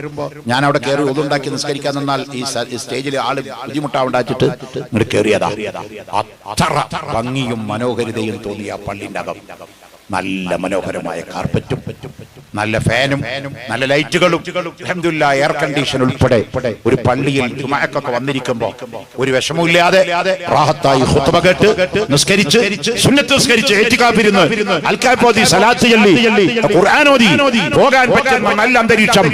ഞാൻ അവിടെ കയറി ഒതുണ്ടാക്കി നിസ്കരിക്കാൻ നിന്നാൽ ഈ സ്റ്റേജിൽ ആള് ബുദ്ധിമുട്ടാവുണ്ടാച്ചിട്ട് ഇങ്ങോട്ട് കയറിയതാ. അത്ര ഭംഗിയും മനോഹരിതയും തോന്നിയ ആ പള്ളിന്റെ അകം. നല്ല മനോഹരമായ കാർപ്പറ്റും നല്ല ഫാനും നല്ല ലൈറ്റുകളും അൽഹംദുലില്ലാഹ് എയർ കണ്ടീഷൻ ഉൾപ്പെടെ ഒരു പള്ളിയിൽ ജുമുഅക്കൊക്കെ വന്നിരിക്കുമ്പോൾ ഒരു വിഷമമില്ലാതെ റാഹത്തായി ഖുത്ബ കേട്ട് നിസ്കരിച്ച് സുന്നത്ത് നിസ്കരിച്ച് ഇഅ്തികാഫിരുന്ന് അൽകാഫോദി സലാത്ത് ചൊല്ലി ഖുർആൻ ഓതി പോകാൻ പറ്റുന്ന നല്ല അന്തരീക്ഷം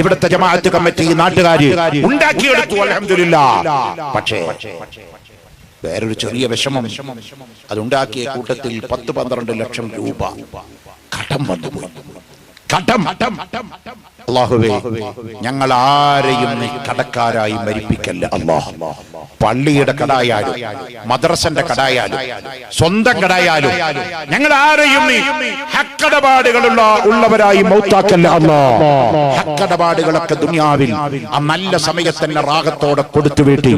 ഇവിടുത്തെ ജമാഅത്ത് കമ്മിറ്റി നാട്ടുകാർ ഉണ്ടാക്കിയെടുത്തു. അൽഹംദുലില്ലാഹ്. പക്ഷേ വേറൊരു ചെറിയ വിഷമം, അതുണ്ടാക്കിയ കൂട്ടത്തിൽ 10-12 ലക്ഷം രൂപ കടം വന്നുപോയി. കടം. അല്ലാഹുവേ, ഞങ്ങൾ ആരെയും നീ കടക്കാരായി മരിപ്പിക്കല്ല അല്ലാഹ്. പള്ളിയുടെ കടായാലും മദ്രസന്റെ കടായാലും സ്വന്തം കടായാലും ഞങ്ങൾ ആരെയും നീ ഹക്കടപാടുകളുള്ള ഉള്ളവരായി മൗത്താക്കല്ല അല്ലാഹ്. ഹക്കടപാടുകളൊക്കെ ദുനിയാവിൽ ആ നല്ല സമയത്ത് തന്നെ റാഹത്തോടെ കൊടുത്തു വീട്ടി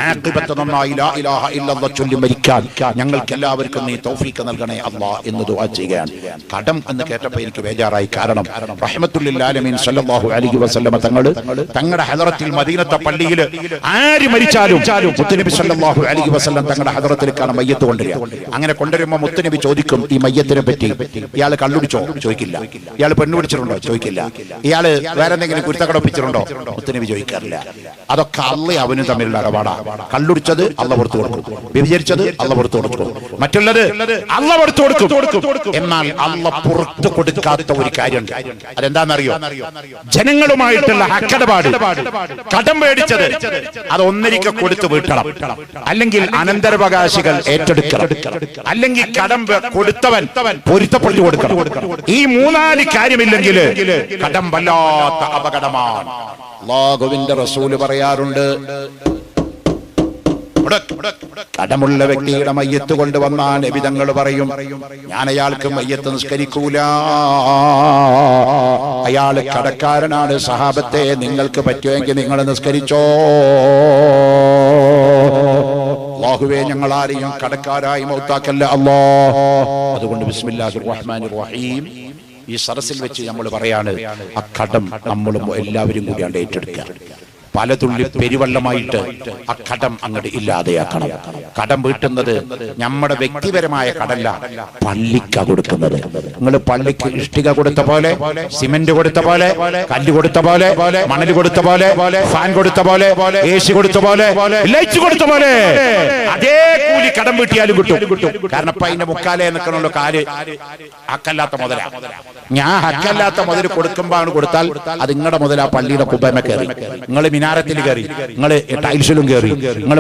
ആഖിബത്ത് നന്നായി ലാ ഇലാഹ ഇല്ലല്ലാഹ് ചൊല്ലി മരിക്കാൻ ഞങ്ങൾക്ക് എല്ലാവർക്കും നീ തൗഫീഖ് നൽകണേ അല്ലാഹ് എന്ന് ദുആ ചെയ്യുകയാണ്. കടം എന്ന് കേട്ടപ്പോൾ എനിക്ക് ബേജാറായി. കാരണം റഹ്മത്തുൽ ആലമീൻ സല്ലല്ലാഹു അലൈഹി വസല്ലമ തങ്ങളുടെ ഹദറത്തിൽ മദീനത്തെ പള്ളിയിൽ ആര് മരിച്ചാലും മരിച്ചാലും മുത്തുനബി സല്ലല്ലാഹു അലൈഹി വസല്ലം തങ്ങളുടെ ഹദറത്തിലേക്കാണ് മയ്യത്ത് കൊണ്ടുവരിക. അങ്ങനെ കൊണ്ടുവരുമ്പോൾ മുത്തുനബി ചോദിക്കും ഈ മയ്യത്തിനെ പറ്റി, ഇയാൾ കള്ളുടിച്ചോ? ചോദിക്കില്ല. ഇയാൾ പെണ്ണുപിടിച്ചിട്ടുണ്ടോ? ചോദിക്കില്ല. ഇയാള് വേറെ എന്തെങ്കിലും കുരുത്തക്കടപ്പിച്ചിട്ടുണ്ടോ? മുത്തുനബി ചോദിക്കാറില്ല. അതൊക്കെ അള്ളയും അവനും തമ്മിലുള്ള ഇടപാടാണ്. കള്ളുടിച്ചത് അള്ള പുറത്തു കൊടുക്കും, വ്യഭിചരിച്ചത് അള്ള പുറത്തു കൊടുക്കും, മറ്റുള്ളത് അള്ള പുറത്തു കൊടുക്കും. എന്നാൽ അള്ള പുറത്തു കൊടുക്കാത്ത ഒരു കാര്യമുണ്ട്. അതെന്താണെന്നറിയോ? ജനങ്ങളുമായിട്ടുള്ള അക്കടപാട്, കടം മേടിച്ചത് അത് ഒന്നരിക്ക കൊടുത്തു വീട്ടണം, അല്ലെങ്കിൽ അനന്തരാവകാശികൾ ഏറ്റെടുക്കണം, അല്ലെങ്കിൽ കടം കൊടുത്തവൻ പൊരുത്തപ്പെട്ടു കൊടുക്കണം. ഈ മൂന്നാല് കാര്യമില്ലെങ്കിൽ കടം വല്ലാത്ത അപകടമാണ്. അല്ലാഹുവിന്റെ റസൂല് പറയാറുണ്ട്, കടമുള്ള വ്യക്തിയുടെ മയ്യത്ത് കൊണ്ടുവന്നാൽ നബി തങ്ങൾ പറയും, ഞാൻ അയാൾക്ക് മയ്യത്ത് നിസ്കരിക്കൂല, അയാൾ കടക്കാരനാണ്. സഹാബത്തെ, നിങ്ങൾക്ക് പറ്റുമെങ്കിൽ നിങ്ങൾ നിസ്കരിച്ചോ. അല്ലാഹുവേ, ഞങ്ങൾ ആരെയും കടക്കാരായി മൗത്താക്കല്ല അല്ലാ. അതുകൊണ്ട് ബിസ്മില്ലാഹിർ റഹ്മാനിർ റഹീം ഈ സദസ്സിൽ വെച്ച് നമ്മൾ പറയാണ്, ആ കടം നമ്മളും എല്ലാവരും കൂടി ഏറ്റെടുക്കുക. പലതുള്ളി പെരുവെള്ളമായിട്ട് ആ കടം അങ്ങോട്ട് ഇല്ലാതെയാക്കണം. കടം വീട്ടുന്നത് നമ്മുടെ വ്യക്തിപരമായ കടല്ല, പള്ളിക്ക കൊടുക്കുന്നത്. നിങ്ങൾ പള്ളിക്ക് ഇഷ്ടിക കൊടുത്ത പോലെ, സിമന്റ് കൊടുത്ത പോലെ, കല്ല് കൊടുത്ത പോലെ, മണൽ കൊടുത്ത പോലെ, ഫാൻ കൊടുത്ത പോലെ, AC കൊടുത്ത പോലെ, ലൈറ്റ് കൊടുത്ത പോലെ അതേ കൂലി കടം വീട്ടിയാലും കിട്ടും. കാരണം ഇപ്പൊ അതിന്റെ മുക്കാലേ നിൽക്കണല്ലോ കാല് ഹക്കല്ലാത്ത മുതല. ഞാൻ ഹക്കല്ലാത്ത മുതൽ കൊടുക്കുമ്പോഴാണ് കൊടുത്താൽ അത് നിങ്ങളുടെ മുതൽ ആ പള്ളിയുടെ കുബമ കയറി, നിങ്ങൾ മിനാരത്തിൽ കയറി, നിങ്ങൾ ടൈൽസിലും കയറി, നിങ്ങൾ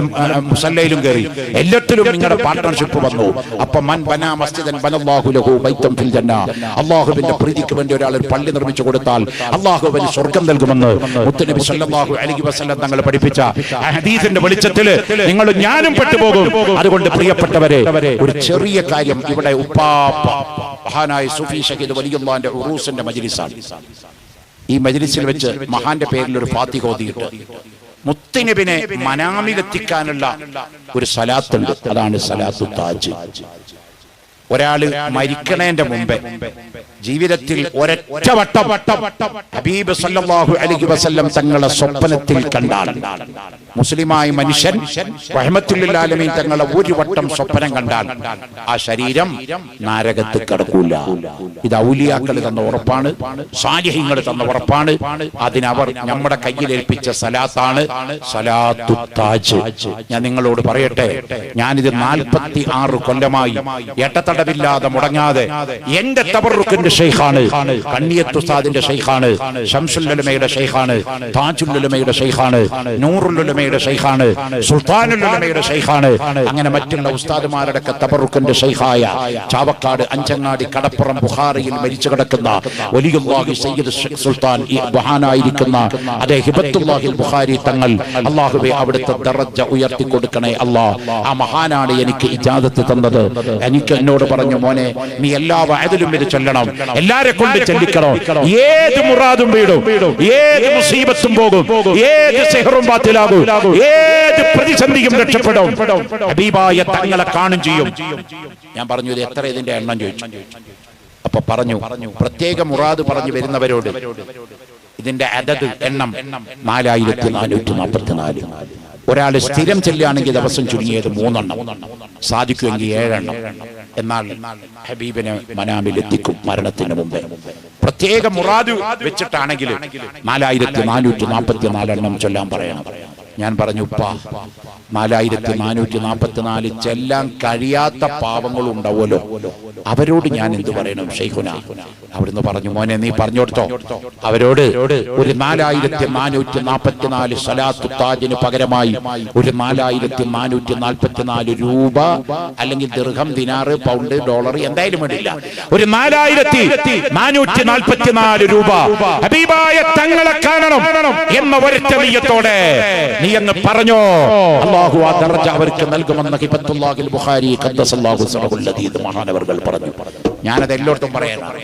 മുസല്ലയിലും കയറി, എല്ലാത്തിലും നിങ്ങളുടെ പാർട്ട്ണർഷിപ്പ് വന്നു. അപ്പൊ മൻ ബനാ മസ്ജിദൻ ബനല്ലാഹു ലഹു ബൈതൻ ഫിൽ ജന്ന, അല്ലാഹുവിന്റെ പ്രീതിക്ക് വേണ്ടി ഒരാൾ ഒരു പള്ളി നിർമ്മിച്ചു കൊടുത്താൽ അല്ലാഹു അവന് സ്വർഗ്ഗം നൽകുമെന്ന് മുത്തുനബി സല്ലല്ലാഹു അലൈഹി വസല്ലം തങ്ങൾ പഠിപ്പിച്ച ഹദീസിന്റെ വെളിച്ചത്തിൽ നിങ്ങൾ ഞാനും പെട്ടുപോകും. അതുകൊണ്ട് പ്രിയപ്പെട്ടവരെ, ഒരു ചെറിയ കാര്യം ഇവിടെ ഉപ്പാപ്പ മഹാനായ സൂഫി ഷഹീദ് വലിയുള്ളാന്റെ ഉറൂസിന്റെ മജ്ലിസാണ്. ഈ മജ്ലിസിൽ വെച്ച് മഹാന്റെ പേരിൽ ഒരു ഫാത്തിഹ ഓതിയിട്ട് മുത്തുനബിനെ മനാമിലെത്തിക്കാനുള്ള ഒരു സലാത്തുണ്ട്. അതാണ് സലാത്തു താജ്. ഒരാള് മരിക്കണേന്റെ മുമ്പേ ജീവിതത്തിൽ ഒരൊറ്റ വട്ടം ഹബീബ് സല്ലല്ലാഹു അലൈഹി വസല്ലം തങ്ങളെ സ്വപ്നത്തിൽ കണ്ടാൽ, മുസ്ലിമായ മനുഷ്യൻ റഹ്മത്തുൽ ലിൽ ആലമീൻ തങ്ങളെ ഒരു വട്ടം സ്വപ്നം കണ്ടാൽ ആ ശരീരം നരകത്തിൽ കിടക്കൂല. ഇത് ഔലിയാക്കൾ തന്ന ഉറപ്പാണ്, സാലിഹീങ്ങൾ തന്ന ഉറപ്പാണ്. അതിനവർ നമ്മുടെ കയ്യിലേൽപ്പിച്ച സലാത്താണ് സലാത്തു താജ്. ഞാൻ നിങ്ങളോട് പറയട്ടെ, ഞാനിത് 46 കൊല്ലമായി എട്ടത്തടവില്ലാതെ മുടങ്ങാതെ എന്റെ തബറുക്കിന്റെ ഷെയ്ഖാണ്, കണ്ണിയത്ത് ഉസ്താദിന്റെ ഷെയ്ഖാണ്, ശംസുൽ ഉലമയുടെ ഷെയ്ഖാണ്, താജുൽ ഉലമയുടെ ഷെയ്ഖാണ്, നൂറുൽ ഉലമയുടെ ഷെയ്ഖാണ്, സുൽത്താനുൽ ഉലമയുടെ ഷെയ്ഖാണ്. അങ്ങനെ മറ്റുള്ള ഉസ്താദുമാരുടെ തബറുക്കിന്റെ ഷെയ്ഖായ ചാവക്കാട്, അഞ്ചങ്ങാടി, കടപ്പുറം, ബുഖാറിയിൽ മരിച്ചു കിടക്കുന്ന വലിയുല്ലാഹി സയ്യിദ് സുൽത്താൻ ഈ മഹാനായിരിക്കുന്ന അതേ ഹിബത്തുല്ലാഹിൽ ബുഖാരി തങ്ങൾ, അല്ലാഹുവേ അവിടുത്തെ ദറജ ഉയർത്തി കൊടുക്കണേ അല്ലാ. ആ മഹാനാണ് എനിക്ക് ഇജാസത്ത് തന്നത്. എനിക്ക് എന്നോട് പറഞ്ഞു, മോനെ നീ എല്ലാ വഅദിലും ഇത് ചൊല്ലണം, എല്ലാരെ കൊണ്ട് ചൊല്ലിക്കണം. ഏത് മുറാദും വീടും, ഏത് മുസീബത്തും പോകും, ഏത് സിഹറും ബാത്തിലാകും, ഏത് പ്രതിസന്ധിയും രക്ഷപ്പെടും. ഹബീബായ തങ്ങളെ കാണും ചെയ്യും. ഞാൻ പറഞ്ഞു, ഇത് എത്ര ഇതിന്റെ എണ്ണം ചോദിച്ചു. അപ്പൊ പറഞ്ഞു, പ്രത്യേക മുറാദ് പറഞ്ഞു വരുന്നവരോട് ഇതിന്റെ അദദ് എണ്ണം 4444. ഒരാൾ സ്ഥിരം ചെല്ലുകയാണെങ്കിൽ ദിവസം ചുരുങ്ങിയത് 3 എണ്ണം, സാധിക്കുമെങ്കിൽ 7 എണ്ണം. എന്നാൽ ഹബീബിനെ മനാമിൽ എത്തിക്കും മരണത്തിന് മുമ്പേ. പ്രത്യേക മുറാദ് വെച്ചിട്ടാണെങ്കിൽ 4444 എണ്ണം ചൊല്ലാൻ പറയണം. ഞാൻ പറഞ്ഞു, ഉപ്പ 4444 ചെല്ലാൻ കഴിയാത്ത പാവങ്ങളും ഉണ്ടാവുമല്ലോ, അവരോട് ഞാൻ എന്ത് പറയണം ഷെയ്ഖുന? അവിടുന്ന് പറഞ്ഞു, മോനെ നീ പറഞ്ഞു കൊടുത്തോ അവരോട്, ഒരു 4444 സലാത്തു താജിന് പകരമായി ഒരു 4444 രൂപ, അല്ലെങ്കിൽ ദിർഹം, ദിനാറ്, പൗണ്ട്, ഡോളർ എന്തായാലും വേണ്ടില്ല, ഒരു 4444 രൂപ ഹബീബായ തങ്ങളെ കാണണം എന്ന ഒരൊറ്റ നിയ്യത്തോടെ നീ അങ്ങ് പറഞ്ഞോ, അല്ലാഹു ആ ദർജ അവർക്ക് നൽകുമെന്ന് ഹിബത്തുല്ലാഹിൽ ബുഖാരി ഖദ്ദസല്ലാഹു സറഹുൽ ലദീദ് മഹാനവർകൾ പറഞ്ഞു. ഞാനത് എല്ലായിടത്തും പറയാനാണ്.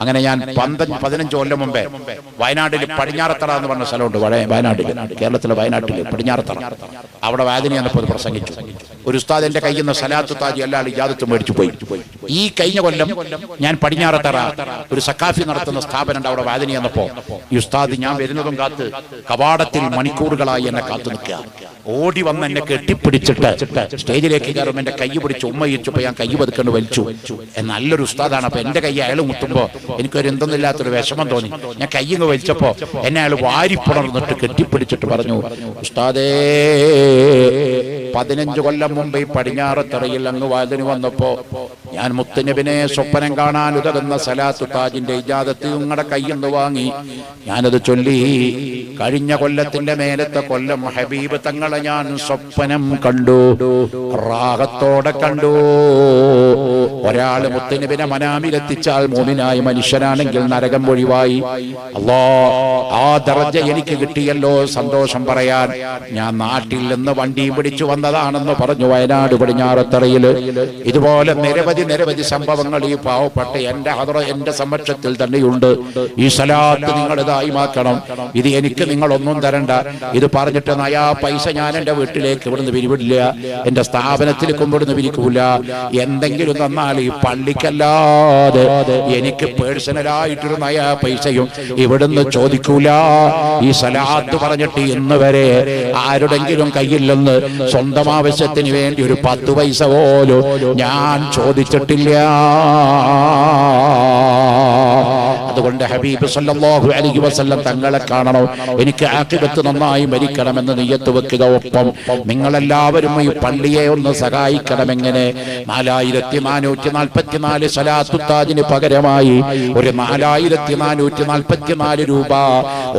അങ്ങനെ ഞാൻ 15 കൊല്ലം മുമ്പേ വയനാട്ടിൽ പടിഞ്ഞാറത്തറ എന്ന് പറഞ്ഞ സ്ഥലമുണ്ട്, വയനാട്ടിൽ, കേരളത്തിലെ വയനാട്ടിൽ പടിഞ്ഞാറത്തറ. അവിടെ വേദന എന്നപ്പോൾ പ്രസംഗിച്ചു. ഒരു ഉസ്താദ് എന്റെ കയ്യിൽ നിന്ന് സലാത്തു താജ് എല്ലാ ഇജാദത്തും മേടിച്ചു പോയി. ഈ കഴിഞ്ഞ കൊല്ലം ഞാൻ പടിഞ്ഞാറത്തറ ഒരു സക്കാഫി നടത്തുന്ന സ്ഥാപനം ഉണ്ട്, അവിടെ വേദന എന്നപ്പോ ഈ ഉസ്താദ് ഞാൻ വരുന്നതും കാത്ത് കവാടത്തിൽ മണിക്കൂറുകളായി എന്നെ കാത്തു നിൽക്കുക. ഓടി വന്ന് എന്നെ കെട്ടിപ്പിടിച്ചിട്ട് സ്റ്റേജിലേക്ക് കയറും എന്റെ കൈ പിടിച്ച് ഉമ്മയിച്ചപ്പോ ഞാൻ കൈ പതുക്കൊണ്ട് വലിച്ചു. നല്ലൊരു ഉസ്താദാണ്. അപ്പൊ എന്റെ കൈ അയാൾ മുത്തുമ്പോ എനിക്കൊരു എന്തൊന്നുമില്ലാത്തൊരു വിഷമം തോന്നി. ഞാൻ കൈ ഇങ്ങ് വലിച്ചപ്പോ എന്നെ അയാൾ വാരിപ്പുണർന്നിട്ട് കെട്ടിപ്പിടിച്ചിട്ട് പറഞ്ഞു, ഉസ്താദേ 15 കൊല്ലം മുമ്പ് ഈ പടിഞ്ഞാറത്തറയിൽ അങ്ങ് വാതിന് വന്നപ്പോ ഞാൻ മുത്തുനബിനെ സ്വപ്നം കാണാൻ ഉതകുന്ന സലാത്തു താജിന്റെ ഇജാദത്ത് നിങ്ങളുടെ കയ്യെന്ന് വാങ്ങി. ഞാനത് ചൊല്ലി. കഴിഞ്ഞ കൊല്ലത്തിന്റെ മേലത്തെ കൊല്ലം ഹബീബ് തങ്ങളെ ഞാൻ സ്വപ്നം കണ്ടു, റാഹത്തോടെ കണ്ടു. ഒരാള് മുത്തുനബിനെ മനാമിലെത്തിച്ചാൽ മോമിനായ മനുഷ്യനാണെങ്കിൽ നരകം ഒഴിവായി. അല്ലാ, ആ ദർജ എനിക്ക് കിട്ടിയല്ലോ, സന്തോഷം പറയാൻ ഞാൻ നാട്ടിൽ നിന്ന് വണ്ടി പിടിച്ചു വന്നതാണെന്ന് പറഞ്ഞു. വയനാട് പടിഞ്ഞാറത്തറയില് ഇതുപോലെ നിരവധി സംഭവങ്ങൾ ഈ പാവപ്പെട്ട എന്റെ സമക്ഷത്തിൽ തന്നെയുണ്ട്. ഈ സലാത്ത് നിങ്ങൾ ഇതായിമാക്കണം. ഇത് എനിക്ക് നിങ്ങളൊന്നും തരണ്ട. ഇത് പറഞ്ഞിട്ട് നയാ പൈസ ഞാൻ എന്റെ വീട്ടിലേക്ക് ഇവിടുന്ന് പിരിവിടില്ല, എന്റെ സ്ഥാപനത്തിലേക്ക് ഇവിടുന്ന് പിരിക്കൂല. എന്തെങ്കിലും തന്നാൽ ഈ പള്ളിക്കല്ലാതെ എനിക്ക് പേഴ്സണലായിട്ടൊരു നയാ പൈസയും ഇവിടുന്ന് ചോദിക്കൂല. ഈ സലാത്ത് പറഞ്ഞിട്ട് ഇന്ന് വരെ ആരുടെങ്കിലും കയ്യിൽ നിന്ന് സ്വന്തം ആവശ്യത്തിന് വേണ്ടി ഒരു 10 പൈസ പോലും ഞാൻ ചോദിച്ചിട്ടില്ല. അതുകൊണ്ട് ഹബീബ് സല്ലല്ലാഹു അലൈഹി വസല്ലം തങ്ങളെ കാണണം, എനിക്ക് ആഖിറത്ത് നന്നായി മരിക്കണമെന്ന് നിയ്യത്ത് വെക്കുക. ഒപ്പം നിങ്ങളെല്ലാവരും ഈ പള്ളിയെ ഒന്ന് സഹായിക്കണം. എങ്ങനെ? 4444 സലാത്തു താജിന് പകരമായി ഒരു 4444 രൂപ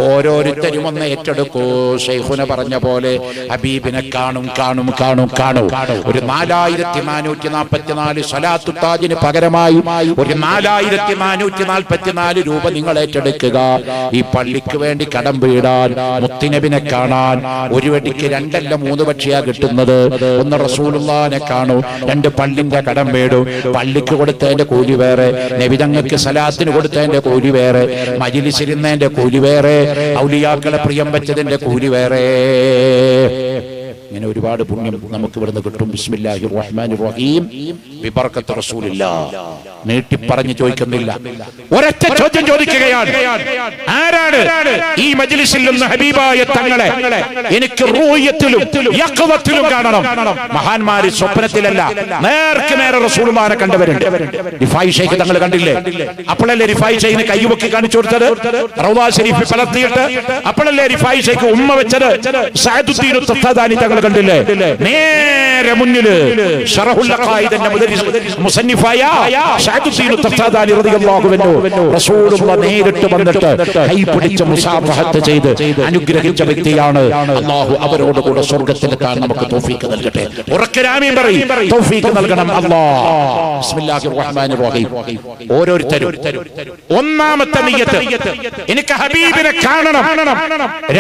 ഓരോരുത്തരും ഒന്ന് ഏറ്റെടുക്കൂ. ശൈഖുന പറഞ്ഞ പോലെ ഹബീബിനെ കാണും. ഒരു 4444 സലാത്തു താജിന് പകരമായി ഒരു 4444 രൂപ നിങ്ങൾ ഏറ്റെടുക്കുക. ഈ പള്ളിക്ക് വേണ്ടി കടം വീടാൻ, മുത്തുനബിനെ കാണാൻ. ഒരു വെടിക്ക് 2 അല്ല 3 പക്ഷിയാ കിട്ടുന്നത്. ഒന്ന് റസൂലുള്ളാഹിനെ കാണൂ, 2 പള്ളിന്റെ കടം വീടും. പള്ളിക്ക് കൊടുത്തതിന്റെ കൂലി വേറെ, നബി തങ്ങൾക്ക് സലാത്തിന് കൊടുത്തതിന്റെ കൂലി വേറെ, മജ്‌ലിസിലിരുന്നതിന്റെ കൂലി വേറെ, ഔലിയാക്കളെ പ്രിയം വെച്ചതിന്റെ കൂലി വേറെ. ഇങ്ങനെ ഒരുപാട് പുണ്യം നമുക്ക് ഇവിടുന്ന് കിട്ടും. ബിസ്മില്ലാഹിർ റഹ്മാനിർ റഹീം, ബിബറകത്ത് റസൂലില്ലാഹ്. നീട്ടി പറഞ്ഞു ചോദിക്കുന്നില്ല, ഒരൊറ്റ ചോദ്യം ചോദിക്കുകയാണ്. ആരാണ് ഈ മജ്‌ലിസിൽ നിന്ന് ഹബീബായ തങ്ങളെ എനിക്ക് റൂയത്തിലും യഖ്വത്തിലും കാണണം? മഹാന്മാര് സ്വപ്നത്തിലല്ല, നേർക്ക് നേരെ റസൂലുള്ളാഹിനെ കണ്ടവരുണ്ട്. റിഫായി ശൈഖ് തങ്ങൾ കണ്ടില്ലേ? അപ്പോഴല്ലേ റിഫായി ശൈഖിന് കൈവക്കി കാണിച്ചു കൊടുത്തത്? റൗള ശരീഫിൽ പലർത്തിയിട്ട് അപ്പോഴല്ലേ റിഫായി ശൈഖ് ഉമ്മ വെച്ചത്? സഅദുദ്ദീൻ തഖ്താനി തങ്ങൾ കണ്ടില്ലേ? നേരെ മുന്നില് ശറഹുൽ ഖായിദിന്റെ മുസന്നിഫായ സഅദുദ്ദീൻ തഖ്താനി റളിയല്ലാഹു അൻഹു റസൂലുള്ളാഹി നേരിട്ട് വന്നിട്ട് കൈ പിടിച്ച് മുസാഫഹത്ത് ചെയ്ത് അനുഗ്രഹിച്ച വ്യക്തിയാണ്. അല്ലാഹു അവരോട് കൂടെ സ്വർഗ്ഗത്തിലെത്താൻ നമുക്ക് തൗഫീഖ് നൽകട്ടെ. ഉറക്കെ ആമീൻ പറയ്. തൗഫീഖ് നൽകണം അല്ലാഹ്. ബിസ്മില്ലാഹിർ റഹ്മാനിർ റഹീം. ഓരോരുത്തരും ഒന്നാമത്തെ നിയ്യത്ത് എനിക്ക് ഹബീബിനെ കാണണം.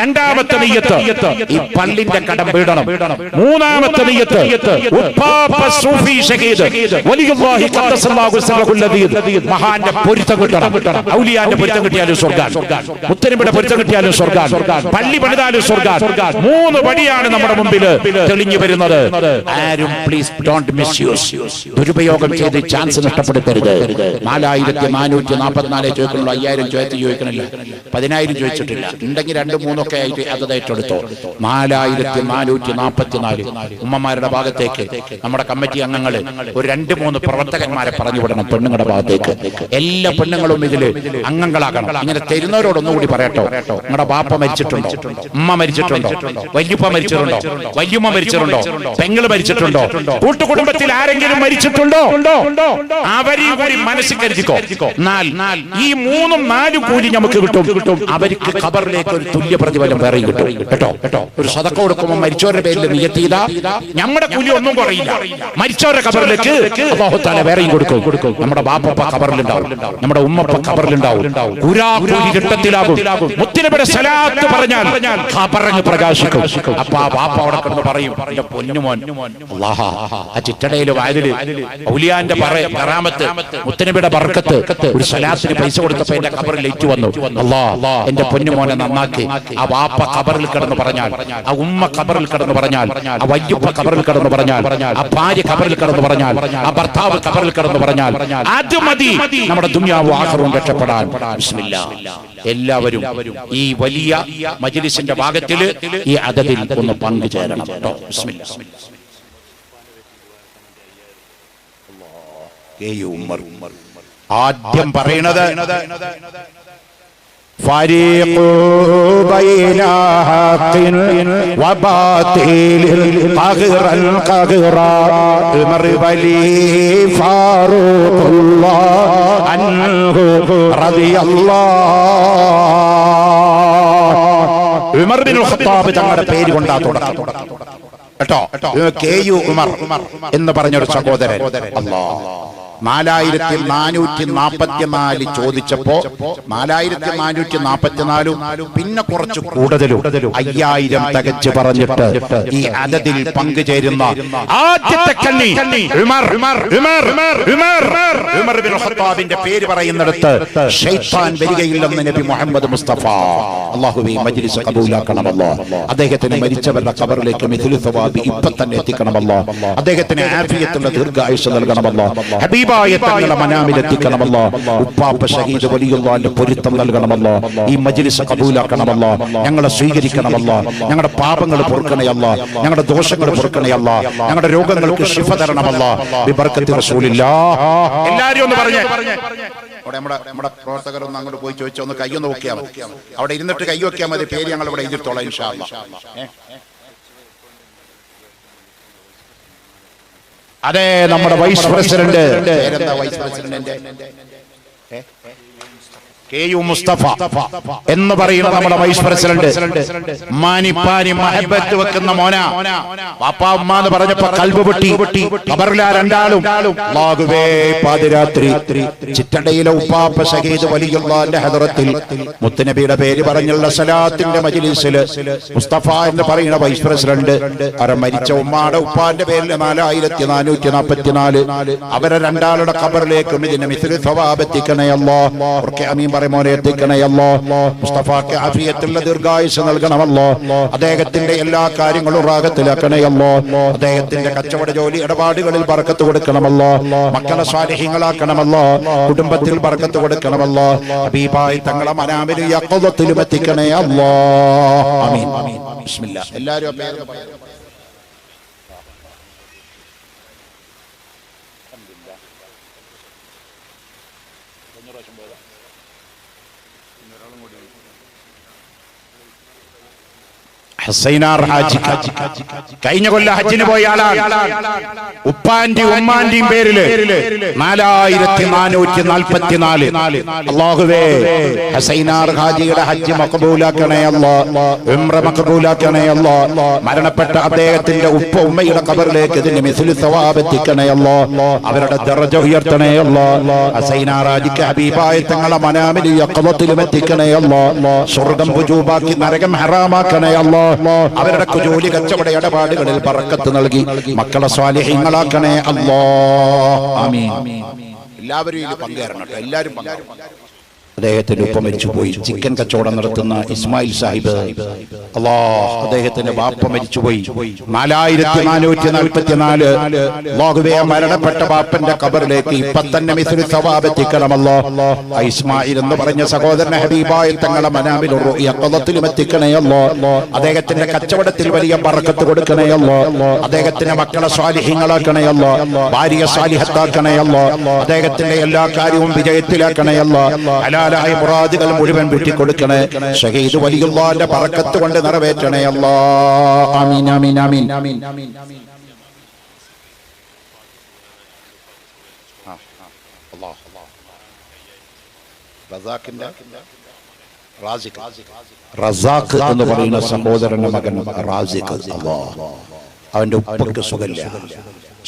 രണ്ടാമത്തെ നിയ്യത്ത് ഈ പള്ളിന്റെ കടം വീടണം. മൂന്നാമത്തെ നിയ്യത്ത് ഉപ്പാപ്പ സൂഫി ഷഹീദ് വലിയുല്ലാഹി ഖദ്ദസല്ലാഹു സിർറഹുൽ അദീദ് മഹാന്റെ പൊരുത്തം കിട്ടണം. ഔലിയാന്റെ പൊരുത്തം കിട്ടിയാലും സ്വർഗ്ഗം, മുത്തനബിയുടെ പൊരുത്തം കിട്ടിയാലും സ്വർഗ്ഗം, പള്ളി പണിതാലും സ്വർഗ്ഗം. 3 വഴിയാണ് നമ്മുടെ മുമ്പിൽ തെളിഞ്ഞു വരുന്നത്. ആരും പ്ലീസ് ഡോണ്ട് മിസ്യൂസ്, ദുരുപയോഗം ചെയ്ത് ചാൻസ് നഷ്ടപ്പെടുത്തരുത്. 4444 ചോദിക്കുന്നുള്ളൂ, 5000 ചോദിക്കണില്ല, 10000 ചോദിച്ചിട്ടില്ല. ഉണ്ടെങ്കിൽ 2, 3 ഒക്കെ ആയിട്ട് അത് ഏറ്റെടുത്തോ. 4444 ഉമ്മമാരുടെ ഭാഗത്തേക്ക് നമ്മുടെ കമ്മിറ്റി അംഗങ്ങൾ ഒരു 2-3 പ്രവർത്തകന്മാരെ പറഞ്ഞു വിടണം. പെണ്ണുങ്ങളുടെ ഭാഗത്തേക്ക് എല്ലാ പെണ്ണുങ്ങളും ഇതില് അംഗങ്ങളാകണം. ഇങ്ങനെ തരുന്നവരോടൊന്നുകൂടി പറയട്ടോ, നിങ്ങളുടെ ബാപ്പ മരിച്ചിട്ടുണ്ടോ, ഉമ്മ മരിച്ചിട്ടുണ്ടോ, വല്യുപ്പ മരിച്ചിട്ടുണ്ടോ, വല്യുമ്മ മരിച്ചിട്ടുണ്ടോ, പെങ്ങള് മരിച്ചിട്ടുണ്ടോ, കൂട്ടുകുടുംബത്തിൽ ആരെങ്കിലും മരിച്ചിട്ടുണ്ടോ, അവരെയും കൂടി മനസ്സിൽ കരുതിക്കോ. ഈ 3ഉം 4ഉം കൂലി നമുക്ക് കിട്ടും. അവർക്ക് ഖബറിലേക്ക് ഒരു തുല്യ പ്രതിഫലം വേറെ കിട്ടും കേട്ടോ. ഒരു സദഖ കൊടുക്കുമ്പോൾ മരിച്ചവരുടെ പേരിൽ നിയ്യത്ത് ചെയ്താ നമ്മുടെ കൂലി ഒന്നും കുറയില്ല. മരിച്ചവരുടെ ഖബറിലേക്ക് അല്ലാഹു തആല വേറെയും കൊടുക്കും. നമ്മുടെ ബാപ്പ ഖബറിലുണ്ടാവും, നമ്മുടെ ഉമ്മപ്പ ഖബറിലുണ്ടാവും. കൂലി കിട്ടത്തിലാകും. മുത്തുനബിയുടെ സലാത്ത് പറഞ്ഞാൽ ഖബറങ്ങ് പ്രകാശിക്കും. അപ്പൊ ആ ബാപ്പ അവിടെ കിടന്ന് പറയും, എന്റെ പൊന്നുമോൻ അല്ലാഹ് ആ ചിറ്റടയിലെ വാതില് ഔലിയാന്റെ കറാമത്ത് മുത്തുനബിയുടെ ബർക്കത്ത് ഒരു സലാത്തിന് പൈസ കൊടുത്തപ്പോ എന്റെ ഖബറിൽ ലൈറ്റ് വന്നു. അല്ലാഹ് എന്റെ പൊന്നുമോനെ നന്നാക്കി. ആ ബാപ്പ ഖബറിൽ കിടന്ന് പറഞ്ഞാൽ, ആ ഉമ്മ ഖബറിൽ കിടന്ന് പറഞ്ഞാൽ, ആ വയ്യപ്പ ഖബറിൽ കിടന്നു പറഞ്ഞാൽ, ആ ഭാര്യ ഖബറിൽ കിടന്നു പറഞ്ഞാൽ, ആ ഭർത്താവ് ഖബറിൽ കിടന്നു പറഞ്ഞാൽ, അത് മതി നമ്മുടെ ദുനിയാവും ആഖിറവും രക്ഷപ്പെടാൻ. ബിസ്മില്ലാഹ്. എല്ലാവരും ഈ വലിയ മജ്ലിസിന്റെ ഭാഗത്തിൽ ഈ അദദിൽ ഒന്ന് പങ്കുചേരണം കേട്ടോ. ബിസ്മില്ലാഹ്. ആദ്യം പറയുന്നത് ഫരീഖു ബൈന ഹഖിൻ വബാതിലിൻ ഖഗ്റൻ ഖഗ്റാ ഉമർ വലി ഫാറൂഖുല്ലാഹ് അൻഹു റളിയല്ലാഹു. ഉമർ ബിൻ ഖത്താബ് തങ്ങളുടെ പേര് കൊണ്ടാ തുടക്കം കേട്ടോ. കെ.യു. ഉമർ എന്ന് പറഞ്ഞൊരു സഹോദരൻ. അല്ലാഹ്. 4444 ചോദിച്ചപ്പോ 4444 പിന്നെ കുറച്ച് കൂടുതലും 5000 തികച്ച് പറഞ്ഞിട്ട് ഈ അദദിൽ പങ്കുചേരുന്ന ആദ്യത്തെ കണ്ണി ഉമർ ബിൻ ഖത്താബിന്റെ പേര് പറയുന്നിടത്ത് ശൈത്താൻ വരികയില്ലെന്ന് നബി മുഹമ്മദ് മുസ്തഫ. അല്ലാഹുവേ മജ്ലിസ് ഖബൂലാക്കണമല്ലോ. അദ്ദേഹത്തിന് മരിച്ചവരുടെ ഖബറിലേക്ക് മിഥ്ലു സവാബ് ഇപ്പൊ തന്നെ എത്തിക്കണമല്ലോ. അദ്ദേഹത്തിന് ആഫിയത്തുള്ള ദീർഘായുസ്സ് നൽകണമല്ലോ. തങ്ങളുടെ മനാമിലെത്തിക്കണമല്ലോ. ഉപ്പാപ്പ ഷഹീദ് വലിയുള്ളാന്റെ പൊരുത്തം നൽകണമല്ലോ. ഈ മജ്ലിസ് കബൂലാക്കണമല്ലോ. ഞങ്ങളെ സ്വീകരിക്കണമല്ലോ. ഞങ്ങളുടെ പാപങ്ങൾ പൊറുക്കണയല്ലോ. ഞങ്ങളുടെ ദോഷങ്ങൾ പൊറുക്കണയല്ലോ. ഞങ്ങളുടെ രോഗങ്ങൾക്ക് ശിഫ തരണമല്ലോ. ബിബർക്കത്തി റസൂലില്ലാഹ്. എല്ലാവരും ഒന്ന് പറഞ്ഞേ. അവിടെ നമ്മുടെ പ്രവർത്തകരൊന്ന് അങ്ങോട്ട് പോയി ചോദിച്ചോ, ഒന്ന് കയ്യൊന്ന് നോക്കിയാൽ മതി. അവിടെ ഇരുന്നിട്ട് കൈ വെക്കാൻ മതി. പേര് ഞങ്ങൾ ഇവിടെ എഴുതിത്തോളാം ഇൻഷാ അല്ലാഹ്. അതെ, നമ്മുടെ വൈസ് പ്രസിഡന്റ് വൈസ് പ്രസിഡന്റിന്റെ കെ.യു. മുസ്തഫ എന്ന് പറയുന്ന നമ്മുടെ വൈസ് പ്രസിഡന്റ്. മാനിപ്പാനി മഹബത്ത് വെക്കുന്ന മോന. പാപ്പാ ഉമ്മ എന്ന് പറഞ്ഞപ്പോ കൽബ് പൊട്ടി. ഖബറിലാ രണ്ടാളും. അല്ലാഹുവേ പാതിരാത്രി ചിറ്റടയിലെ ഉപ്പാപ്പ ഷഹീദ് വലിയുള്ളാന്റെ ഹദറത്തിൽ മുത്തുനബിയുടെ പേര് പറഞ്ഞുള്ള സലാത്തിന്റെ മജ്ലിസിൽ മുസ്തഫ എന്ന് പറയുന്ന വൈസ് പ്രസിഡന്റ് അവരെ മരിച്ച ഉമ്മാടെ ഉപ്പാന്റെ പേരിൽ 4444 അവരെ രണ്ടാളുടെ ഖബറിലേക്കും ഇതിന് മിസ്ലു സവാബ് എത്തിക്കണേ അല്ലാഹ്. പറയുമോനെ എത്തിക്കണയല്ലോ. മുസ്തഫാക്ക് ആഫിയത്തുള്ള ദീർഘായുസ്സ് നൽകണമല്ലോ. അദ്ദേഹത്തിന്റെ എല്ലാ കാര്യങ്ങളും റാഹത്തിലാക്കണയല്ലോ. അദ്ദേഹത്തിന്റെ കച്ചവട ജോലി ഇടപാടുകളിൽ ബർക്കത്ത് കൊടുക്കണമല്ലോ. മക്കളെ സ്വാലിഹീങ്ങളാക്കണമല്ലോ. കുടുംബത്തിൽ ബർക്കത്ത് കൊടുക്കണമല്ലോ. ഹബീബായി തങ്ങളെ മനാമിലും യഖ്ളത്തിലും എത്തിക്കണേ അല്ലാഹ്. ആമീൻ. ബിസ്മില്ലാഹ്. എല്ലാവരും ഹസൈനാർ ഹാജി കഴിഞ്ഞ കൊല്ലം ഹജ്ജിന് പോയ ആളാണ്. ഉപ്പാന്റെയും ഉമ്മാന്റെയും പേരില് 4444. അല്ലാഹുവേ ഹസൈനാർ ഹാജിയുടെ ഹജ്ജ് മഖബൂലാക്കണേ അല്ലാഹ്. ഉംറ മഖബൂലാക്കണേ അല്ലാഹ്. മരണപ്പെട്ട അദ്ദേഹത്തിന്റെ ഉപ്പ ഉമ്മയുടെ ഖബറിലേക്ക് ഇതിന്റെ മിസ്ലു സവാബ് എത്തിക്കണേ അല്ലാഹ്. അവരുടെ ദറജ ഉയർത്തണേ അല്ലാഹ്. ഹസൈനാർ ഹാജിക്ക് ഹബീബായ തങ്ങളെ മനാമിലും യഖ്ളത്തിലും എത്തിക്കണേ അല്ലാഹ്. സ്വർഗ്ഗം വുജൂബാക്കി നരകം ഹറാമാക്കണേ അല്ലാഹ്. അവരുടെ ജോലി കച്ചവട ഇടപാടുകളിൽ ബർക്കത്ത് നൽകി മക്കളെ സ്വാലിഹീങ്ങളാക്കണേ അല്ലാഹ്. ആമീൻ. എല്ലാവരും ഇതിൽ പങ്കുചേരണം. എല്ലാവരും പങ്കുചേരണം. അദ്ദേഹത്തിന്റെ ഉപ്പ മരിച്ചുപോയി. ചിക്കൻ കച്ചവടം നടത്തുന്ന ഇസ്മായിൽ സാഹിബ്. അല്ലാഹ്, അദ്ദേഹത്തിന്റെ ബാപ്പ മരിച്ചുപോയി. 4444. അല്ലാഹുവേ മരണപ്പെട്ട ബാപ്പന്റെ ഖബറിലേക്ക് ഇപ്പൊ തന്നെ മിസ്ലു സവാബ് എത്തിക്കണമല്ലോ. ഇസ്മായിൽ എന്ന് പറഞ്ഞ സഹോദരനെ ഹബീബായ തങ്ങളെ മനാമിലും യഖ്ളത്തിലും എത്തിക്കണയല്ലോ. അദ്ദേഹത്തിന്റെ കച്ചവടത്തിൽ വലിയ ബർക്കത്ത് കൊടുക്കണയല്ലോ. അദ്ദേഹത്തിന്റെ മക്കളെ സ്വാലിഹീങ്ങളാക്കണയല്ലോ. ഭാര്യയെ സ്വാലിഹത്താക്കണയല്ലോ. അദ്ദേഹത്തിന്റെ എല്ലാ കാര്യവും വിജയത്തിലാക്കണയല്ലോ. ഹലാലായ മുറാദുകൾ മുഴുവൻ വിട്ടിക്കൊടുക്കണേ. ഷഹീദ് വലിയുള്ളാന്റെ ബർക്കത്ത് കൊണ്ട് നിറവേറ്റണേ അല്ലാഹ്. ആമീൻ ആമീൻ ആമീൻ. റസാഖ് എന്ന് പറയുന്ന സഹോദരന്റെ മകൻ റാസിഖ്. അല്ലാഹ്, അവന്റെ ഉപ്പക്ക് സുഖമില്ല,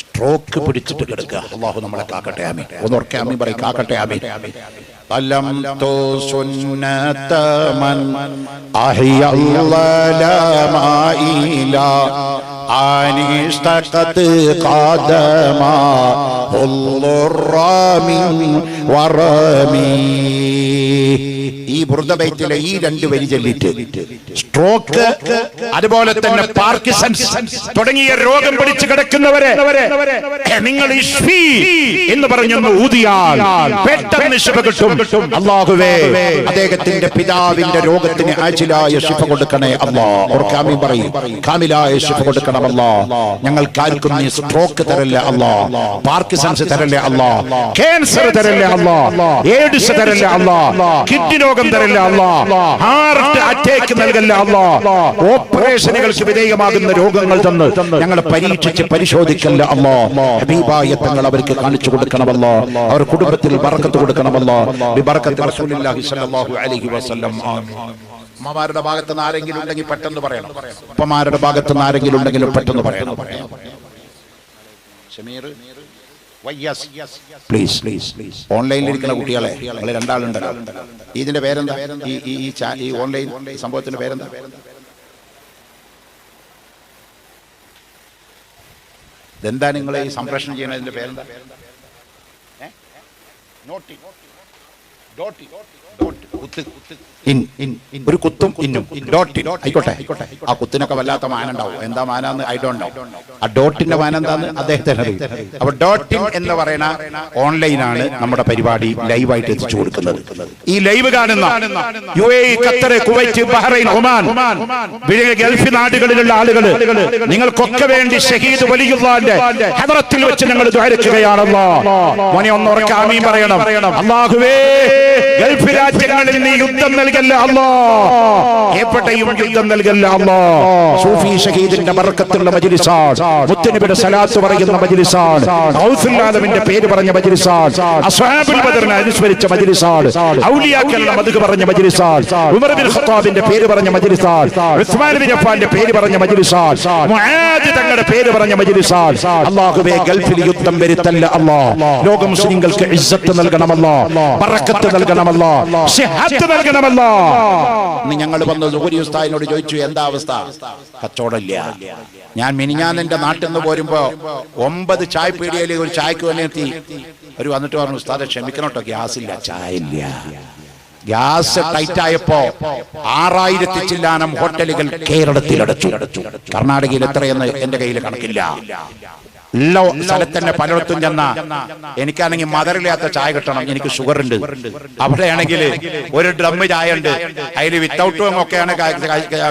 സ്ട്രോക്ക് പിടിച്ചിട്ട് കിടക്കുക. അല്ലാഹു നമ്മളെ കാക്കട്ടെ. ആമീൻ. ഒന്നോർക്കെ ആമീൻ പറയും. കാക്കട്ടെ. ആമീൻ. علمت سنة من أحيا الظلام إلى أن اشتقت قدما الضر من ورمي. ഈ ബുർദ ബൈത്തിലെ ഈ 2 വരി ചൊല്ലിട്ട് സ്ട്രോക്ക് അതുപോലെ തന്നെ പാർക്കിൻസൺസ് തുടങ്ങിയ രോഗം പിടിച്ചു കിടക്കുന്നവരെ നിങ്ങൾ ഇഷ്ഫി എന്ന് പറഞ്ഞൊന്ന് ഊതിയാൽ പെട്ടെന്ന് ശിഫ കിട്ടും. അല്ലാഹുവേ അദ്ദേഹത്തിന്റെ പിതാവിന്റെ രോഗത്തിന് ആജിലായ ശിഫ കൊടുക്കണേ അല്ലാഹ്. ഓർക്കാമി പറയും, കാമിലായ ശിഫ കൊടുക്കണം അല്ലാഹ്. ഞങ്ങൾക്കാർക്കും നീ സ്ട്രോക്ക് തരല്ലേ അല്ലാഹ്, പാർക്കിൻസൺസ് തരല്ലേ അല്ലാഹ്, ക്യാൻസർ തരല്ലേ അല്ലാഹ്, എയ്ഡ്സ് തരല്ലേ അല്ലാഹ്, കിഡ്നി രോഗം തരല്ലേ അല്ലാഹ്, ഹാർട്ട് അറ്റാക്ക് നൽകല്ലേ അല്ലാഹ്, ഓപ്പറേഷനുകൾക്ക് വിധേയമാകുന്ന രോഗങ്ങൾ തന്ന് ഞങ്ങളെ പരീക്ഷിച്ച് പരിശോധിക്കല്ലേ അല്ലാഹ്. ഹബീബായ തങ്ങൾ അവർക്ക് കാണിച്ചു കൊടുക്കണമല്ലോ, അവർ കുടുംബത്തിൽ ബർക്കത്ത് കൊടുക്കണമല്ലോ. ബിബർക്കത്ത് റസൂലുള്ളാഹി സ്വല്ലല്ലാഹു അലൈഹി വസല്ലം. ഉമ്മമാരുടെ ഭാഗത്ത് നിന്ന് ആരെങ്കിലും ഉണ്ടെങ്കിൽ പെട്ടെന്ന് പറയണം. ഉപ്പമാരുടെ ഭാഗത്ത് നിന്ന് ആരെങ്കിലും ഉണ്ടെങ്കിൽ പെട്ടെന്ന് പറയണം. ഷമീർ പ്ലീസ് ഓൺലൈനിൽ ഇരിക്കുന്ന കുട്ടികളെ, നിങ്ങൾ 2 ആളുണ്ടല്ലോ, ഇതിന്റെ പേരെന്താ? ഈ ഓൺലൈൻ സംഭവത്തിന്റെ പേരെന്താ? ഇതെന്താ നിങ്ങൾ ഈ സംപ്രേഷണം ചെയ്യുന്നതിന്റെ പേരെന്താ? ഒരു കുത്തും ഇന്നും ആയിക്കോട്ടെ. ആ കുത്തിനൊക്കെ വല്ലാത്ത മാനുണ്ടാവും. എന്താ മാനാന്ന് ഐ ഡോണ്ട് നോ. ആ ഡോട്ടിന്റെ മാന എന്താന്ന് അദ്ദേഹത്തിന് അറിയും. അപ്പൊ ഡോട്ടിൻ എന്ന് പറയുന്ന ഓൺലൈനാണ് നമ്മുടെ പരിപാടി ലൈവായിട്ട് എത്തിച്ചു കൊടുക്കുന്നത്. ഈ ലൈവ് കാണുന്ന UAE, Qatar, Kuwait, Bahrain, Oman, Gulf നാടുകളിലുള്ള ആളുകൾ, നിങ്ങൾക്കൊക്കെ വേണ്ടി ഷഹീദ് വലിയുള്ളാന്റെ ഹദറത്തിൽ വെച്ച് ഞങ്ങൾ ദുആ മോനെ ഒന്ന് ഉറക്കെ ആമീൻ പറയണം. അല്ലാഹുവേ, ഗൾഫ് രാജ്യങ്ങളിൽ നീ യുദ്ധം നൽകല്ല അല്ലാഹ്, എപ്പോഴെയും യുദ്ധം നൽകല്ല അല്ലാഹ്. സൂഫി ഷഹീദിന്റെ ബർക്കത്തുള്ള മജ്ലിസാണ്, മുത്തുനബിയുടെ സലാത്ത് പറയുന്ന മജ്ലിസാണ്, ഗൗസുൽ ആലമിന്റെ പേര് പറഞ്ഞ മജ്ലിസാണ്, അസ്ഹാബുൽ ബദറിനെ അനുസ്മരിച്ച മജ്ലിസാണ്, ഔലിയാക്കളുടെ മദ്ഹ് പറഞ്ഞ മജ്ലിസാണ്, ഉമർ ബിൻ ഖത്താബിന്റെ പേര് പറഞ്ഞ മജ്ലിസാണ്, ഉസ്മാൻ ബിൻ അഫ്ഫാന്റെ പേര് പറഞ്ഞ മജ്ലിസാണ്, മുആദ് തങ്ങളുടെ പേര് പറഞ്ഞ മജ്ലിസാണ്. അല്ലാഹുവേ, ഗൾഫിൽ യുദ്ധം വരുത്തല്ല അല്ലാഹ്. ലോക മുസ്ലിങ്ങൾക്ക് ഇസ്സത്ത് നൽകണമല്ലാഹ്, ബറക്കത്ത് നൽകണമല്ലാഹ്, സിഹത്ത് നൽകണമല്ലാഹ്. ഞങ്ങൾ വന്ന് സുഹരി ഉസ്താദിനോട് ചോദിച്ചു, എന്താ അവസ്ഥ? കച്ചവടമില്ല. ഞാൻ മിനിഞ്ഞാന്ന് എന്റെ നാട്ടിൽ നിന്ന് പോരുമ്പോ 9 ചായ പീടികയിൽ ഒരു ചായക്ക് തന്നെ എത്തി. ഒരു വന്നിട്ട് പറഞ്ഞു, ഉസ്താദെ ക്ഷമിക്കണോട്ടോ, ഗ്യാസ് ഇല്ല, ചായ ഇല്ല. ഗ്യാസ് ടൈറ്റ് ആയപ്പോ 6000 ചില്ലാനം ഹോട്ടലുകൾ കേരളത്തിൽ അടച്ചു. കർണാടകയിൽ എത്രയെന്ന് എന്റെ കയ്യിൽ കണക്കില്ല. ഉള്ള സ്ഥലത്ത് തന്നെ പലയിടത്തും ചെന്ന എനിക്കാണെങ്കിൽ മധുരമില്ലാത്ത ചായ കിട്ടണം, എനിക്ക് ഷുഗർ ഉണ്ട്. അവിടെയാണെങ്കിൽ ഒരു ഡ്രം ചായ ഉണ്ട്, അതിൽ വിത്തൗട്ടും ഒക്കെയാണ്,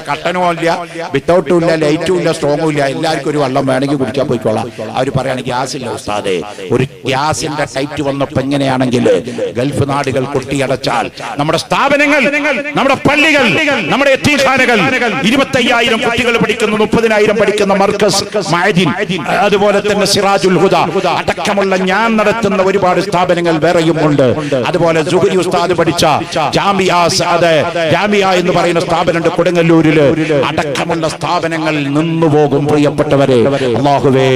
കട്ടനും ഇല്ല, വിത്തൗട്ടും ഇല്ല, ലൈറ്റും ഇല്ല, സ്ട്രോങ്ങും ഇല്ല. എല്ലാവർക്കും ഒരു വെള്ളം വേണമെങ്കിൽ കുടിക്കാൻ പോയിക്കോളാം. അവർ പറയാണ് ഗ്യാസ് ഇല്ല ഉസ്താദേ. ഒരു ഗ്യാസിന്റെ ടൈറ്റ് വന്നപ്പോ എങ്ങനെയാണെങ്കിൽ ഗൾഫ് നാടുകൾ കൊട്ടിയടച്ചാൽ നമ്മുടെ സ്ഥാപനങ്ങൾ, നമ്മുടെ പള്ളികൾ, നമ്മുടെ യതീംഖാനകൾ, 25,000 കുട്ടികൾ പഠിക്കുന്ന, 30,000 പഠിക്കുന്ന മർക്കസ്, മഅദിൻ, അതുപോലെ തന്നെ സിറാജുൽ ഹുദ അടക്കമുള്ള ഞാൻ നടത്തുന്ന ഒരുപാട് സ്ഥാപനങ്ങൾ വേറെയും ഉണ്ട്. അതുപോലെ സുഹരി ഉസ്താദ് പഠിച്ച ജാമിയ എന്ന് പറയുന്ന സ്ഥാപനമുണ്ട് കൊടുങ്ങല്ലൂരില്. അടക്കമുള്ള സ്ഥാപനങ്ങൾ നിന്നുപോകും. പ്രിയപ്പെട്ടവരെ, അല്ലാഹുവേ,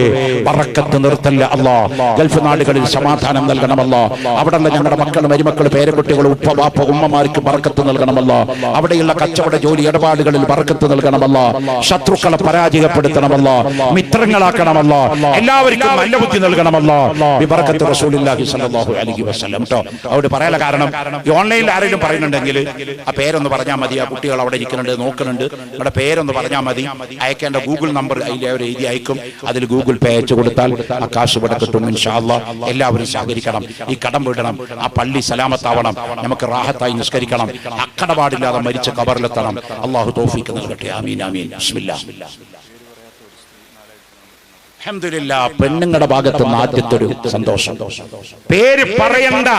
ബറക്കത്ത് നിർത്തല്ല അല്ലാഹ്. ഗൾഫ് നാടുകളിൽ സമാധാനം നൽകണമല്ലാഹ്. അവിടെയുള്ള ഞങ്ങളുടെ മക്കൾ, മരുമക്കൾ, പേരക്കുട്ടികൾ, ഉപ്പ ബാപ്പ ഉമ്മമാർക്ക് ബറക്കത്ത് നൽകണമല്ലാഹ്. അവിടെയുള്ള കച്ചവട ജോലി ഇടപാടുകളിൽ ബറക്കത്ത് നൽകണമല്ലാഹ്. ശത്രുക്കളെ പരാജയപ്പെടുത്തണമല്ലാഹ്, മിത്രങ്ങളാക്കണമല്ലാഹ്. എല്ലാവർക്കും നല്ല ബുദ്ധി നൽകണമല്ലോ. ബിബറക്കത്ത് റസൂലുള്ളാഹി സ്വല്ലല്ലാഹു അലൈഹി വസല്ലം. അവിടെ പറയാനുള്ള കാരണം, ഈ ഓൺലൈനിൽ ആരെങ്കിലും പറയുന്നുണ്ടെങ്കിൽ ആ പേരൊന്ന് പറഞ്ഞാൽ മതി. ആ കുട്ടികൾ അവിടെ ഇരിക്കുന്നുണ്ട്, നോക്കുന്നുണ്ട്. നിങ്ങളുടെ പേരൊന്ന് പറഞ്ഞാൽ മതി. അയക്കേണ്ട ഗൂഗിൾ നമ്പർ അതിൽ അവർ എഴുതി അയക്കും. അതിൽ ഗൂഗിൾ പേ അയച്ചു കൊടുത്താൽ ആ കാശ് ഇവിടെ കിട്ടും ഇൻഷാ അല്ലാഹ്. എല്ലാവരും സഹകരിക്കണം. ഈ കടം വീടണം, ആ പള്ളി സലാമത്താവണം, നമുക്ക് റാഹത്തായി നിസ്കരിക്കണം, അക്കടപാടില്ലാതെ മരിച്ച ഖബറിലെത്തണം. അല്ലാഹു തൗഫീഖ് നൽകട്ടെ. ആമീൻ ആമീൻ. ബിസ്മില്ലാഹ്. അൽഹംദുലില്ലാഹ്. പെണ്ണുങ്ങളുടെ ഭാഗത്ത് നിന്ന് ആദ്യത്തെ ഒരു സന്തോഷം. പേര് പറയണ്ട,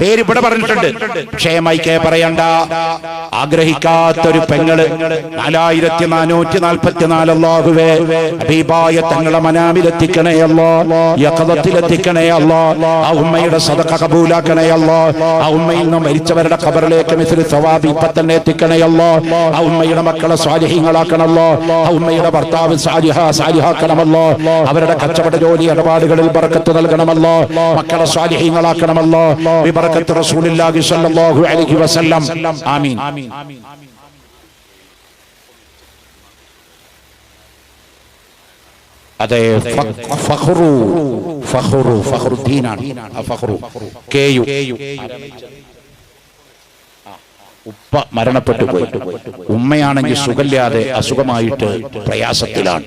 പേര് ഇവിടെ പറഞ്ഞിട്ടുണ്ട്, ക്ഷേമൈക്കേ പറയണ്ട. ആഗ്രഹിക്കാത്തൊരു പെങ്ങള് 4444 അല്ലാഹുവേ, ഹബീബായ തങ്ങളെ മനാമിലെത്തിക്കണേ അല്ലാഹ്, യഖദത്തിലെത്തിക്കണേ അല്ലാഹ്. ആ ഉമ്മയുടെ സദഖ കബൂലാക്കണേ അല്ലാഹ്. ആ ഉമ്മയിൽ നിന്ന് മരിച്ചവരുടെ ഖബറിലേക്ക് മിസ്ലു സവാബ് ഇപ്പ തന്നെ എത്തിക്കണേ അല്ലാഹ്. ആ ഉമ്മയുടെ മക്കളെ സ്വാലിഹീങ്ങളാക്കണമല്ലോ. ആ ഉമ്മയുടെ ഭർത്താവ് സാലിഹാക്കണമല്ലോ. അവരുടെ കച്ചവട ജോലി ഇടപാടുകളിൽ ബറക്കത്ത് നൽകണമല്ലോ. മക്കളെ സ്വാലിഹീങ്ങളാക്കണമല്ലോ. ബിബറക്കത്ത് റസൂലുള്ളാഹി സ്വല്ലല്ലാഹു അലൈഹി വസല്ലം. ആമീൻ. അതെ, ഫഖറുദ്ദീനാണ്. ഫഖറു കെയു ഉപ്പ മരണപ്പെട്ടു പോയി, ഉമ്മയാണെങ്കിൽ സുഖമില്ലാതെ അസുഖമായിട്ട് പ്രയാസത്തിലാണ്.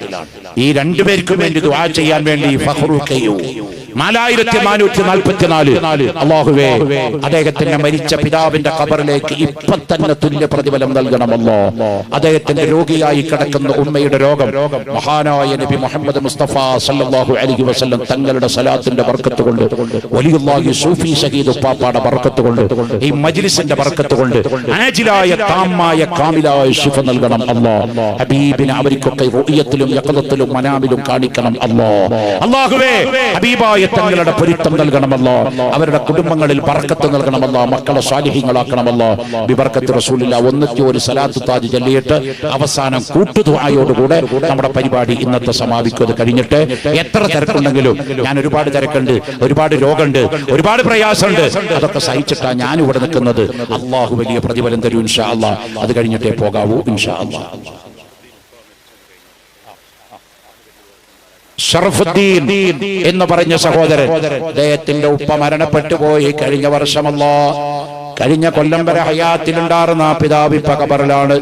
ഈ രണ്ടുപേർക്കും വേണ്ടി ദുആ ചെയ്യാൻ വേണ്ടി ഫഖ്റു കയ്യൂ 4444 അല്ലാഹുവേ അദ്ദേഹത്തിന്റെ മരിച്ച പിതാവിന്റെ ഖബറിലേക്ക് ഇപ്പം തന്നെ തുല്യ പ്രതിഫലം നൽകണമല്ലോ. അദ്ദേഹത്തിന്റെ രോഗിയായി കിടക്കുന്ന ഉമ്മയുടെ രോഗം മഹാനായ നബി മുഹമ്മദ് മുസ്തഫ സല്ലല്ലാഹു അലൈഹി വസല്ലം തങ്ങളുടെ സലാത്തിന്റെ ബർക്കത്ത് കൊണ്ട്, വലിയുള്ളാഹി സൂഫി ശഹീദ് ഉപ്പാപ്പയുടെ ബർക്കത്ത് കൊണ്ട്, ഈ മജ്ലിസിന്റെ ബർക്കത്ത് കൊണ്ട് ആജിലായ താമായ കാമിലായ ശിഫ നൽകണം അല്ലാഹ്. ഹബീബിനെ അവർക്കൊക്കെ റുഅയത്തിലും യഖദത്തിലും മനാമിലും കാണിക്കണം അല്ലാഹ്. അല്ലാഹുവേ ഹബീബായ തങ്ങളുടെ പൊരുത്തം നൽകണമല്ലോ, അവരുടെ കുടുംബങ്ങളിൽ ബർക്കത്ത് നൽകണമല്ലോ, മക്കളെ സാലിഹീങ്ങളാക്കണമല്ലോ. ബിബർക്കത്ത് റസൂലുള്ളാഹി ഒന്നിച്ച് ഒരു സലാത്ത് താജ് ചൊല്ലിയിട്ട് അവസാനം കൂട്ടുദുആയോടുകൂടെ നമ്മുടെ പരിപാടി ഇന്നത്തെ സമാപിക്കുന്നത് കഴിഞ്ഞിട്ട് എത്ര തിരക്കുണ്ടെങ്കിലും, ഞാൻ ഒരുപാട് തിരക്കുണ്ട്, ഒരുപാട് രോഗമുണ്ട്, ഒരുപാട് പ്രയാസമുണ്ട്, അതൊക്കെ സഹിച്ചിട്ടാണ് ഞാൻ ഇവിടെ നിൽക്കുന്നത്. അള്ളാഹു വലിയ പ്രതിഫലം തരും ഇൻഷാ അല്ലാഹ്. അത് കഴിഞ്ഞിട്ടേ പോകാവൂ ഇൻഷാ അല്ലാഹ്. ഷറഫുദ്ദീൻ എന്ന് പറഞ്ഞ സഹോദരൻ, അദ്ദേഹത്തിന്റെ ഉപ്പ മരണപ്പെട്ടു പോയി കഴിഞ്ഞ വർഷമല്ലോ. കഴിഞ്ഞ കൊല്ലം വരെ ഹയാത്തിലുണ്ടായിരുന്ന പിതാവ് ഇപ്പ ഖബറിലാണ്.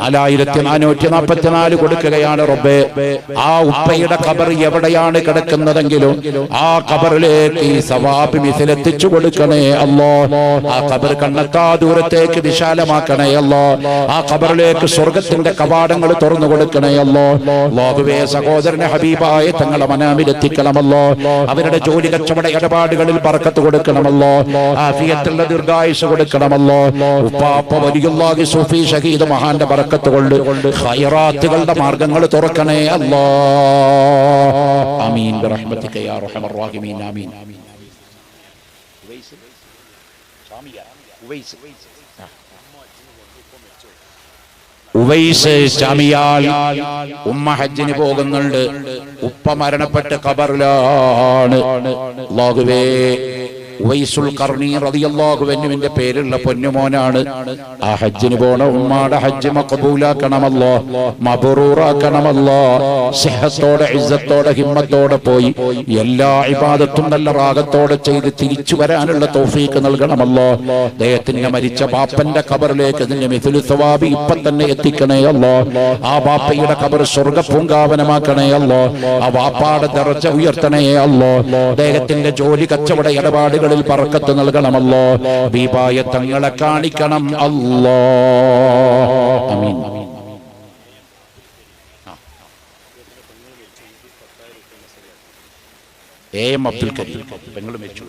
4444 കൊടുക്കുകയാണ് റബ്ബേ. ആ ഉപ്പയുടെ ഖബർ എവിടെയാണ് കിടക്കുന്നതെങ്കിലും ആ ഖബറിലേക്ക് ഈ സവാബ് മിഥിലെത്തിച്ചു കൊടുക്കണേ അല്ലോ. ആ ഖബർ കണ്ണെത്താ ദൂരത്തേക്ക് വിശാലമാക്കണേ അല്ലോ. ആ ഖബറിലേക്ക് സ്വർഗത്തിന്റെ കവാടങ്ങൾ തുറന്നു കൊടുക്കണേ അല്ലോ. അല്ലാഹുവേ സഹോദരനെ ഹബീബായ തങ്ങളെ മനാമിലെത്തിക്കണമല്ലോ. അവരുടെ ജോലി കച്ചവട ഇടപാടുകളിൽ ബർക്കത്ത് കൊടുക്കണമല്ലോ. ആഫിയത്തുള്ള ദീർഘായുസ് കൊടുക്കണമല്ലോ. ഉപ്പാപ്പ വലിയുള്ളാഹി സൂഫി ശഹീദ് മഹാന്റെ ബർക്കത്ത് കൊണ്ട് ഖൈറാത്തുകളുടെ മാർഗങ്ങൾ തുറക്കണേ അല്ലാഹ്. ആമീൻ ബിറഹ്മതിക യാ അർഹമർ റഹീമീൻ. ആമീൻ. ഉവൈസ് ജാമിയാൽ ഉമ്മ ഹജ്ജിന് പോകുന്നുണ്ട്. ഉപ്പ മരണപ്പെട്ട് ഖബറിലാണ്. അല്ലാഹുവേ ഉവൈസുൽ ഖർണി റളിയല്ലാഹു അൻഹുവിന്റെ പേരുള്ള പൊന്നുമോനാണ്. ആ ഹജ്ജിന് പോണ ഉമ്മാടെ ഹജ്ജ് മഖബൂലാക്കണമല്ലോ, മബ്റൂറാക്കണമല്ലോ. സിഹത്തോടെ ഇസ്സത്തോടെ ഹിമ്മത്തോടെ പോയി എല്ലാ ഇബാദത്തും നല്ല റാഗത്തോടെ ചെയ്ത് തിരിച്ചു വരാനുള്ള തൗഫീഖ് നൽകണമല്ലോ. അദ്ദേഹത്തിന്റെ മരിച്ച ബാപ്പന്റെ ഖബറിലേക്ക് ഇതിന്റെ മിഥ്ലു സവാബി ഇപ്പം തന്നെ എത്തിക്കണേ അല്ലോ. ആ ബാപ്പയുടെ ഖബർ സ്വർഗ്ഗ പൂങ്കാവനമാക്കണേ അല്ലോ. ആ ബാപ്പാടെ ദർജ ഉയർത്തണേ അല്ലോ. അദ്ദേഹത്തിന്റെ ജോലി കച്ചവട ഇടപാടുകൾ ബർക്കത്ത് നൽകണമല്ലോ. ഹബീബായ തങ്ങളെ കാണിക്കണം അല്ലാഹ്. ആമീൻ. എം അബ്ദുൽ കരീം പെങ്ങൾ മരിച്ചു.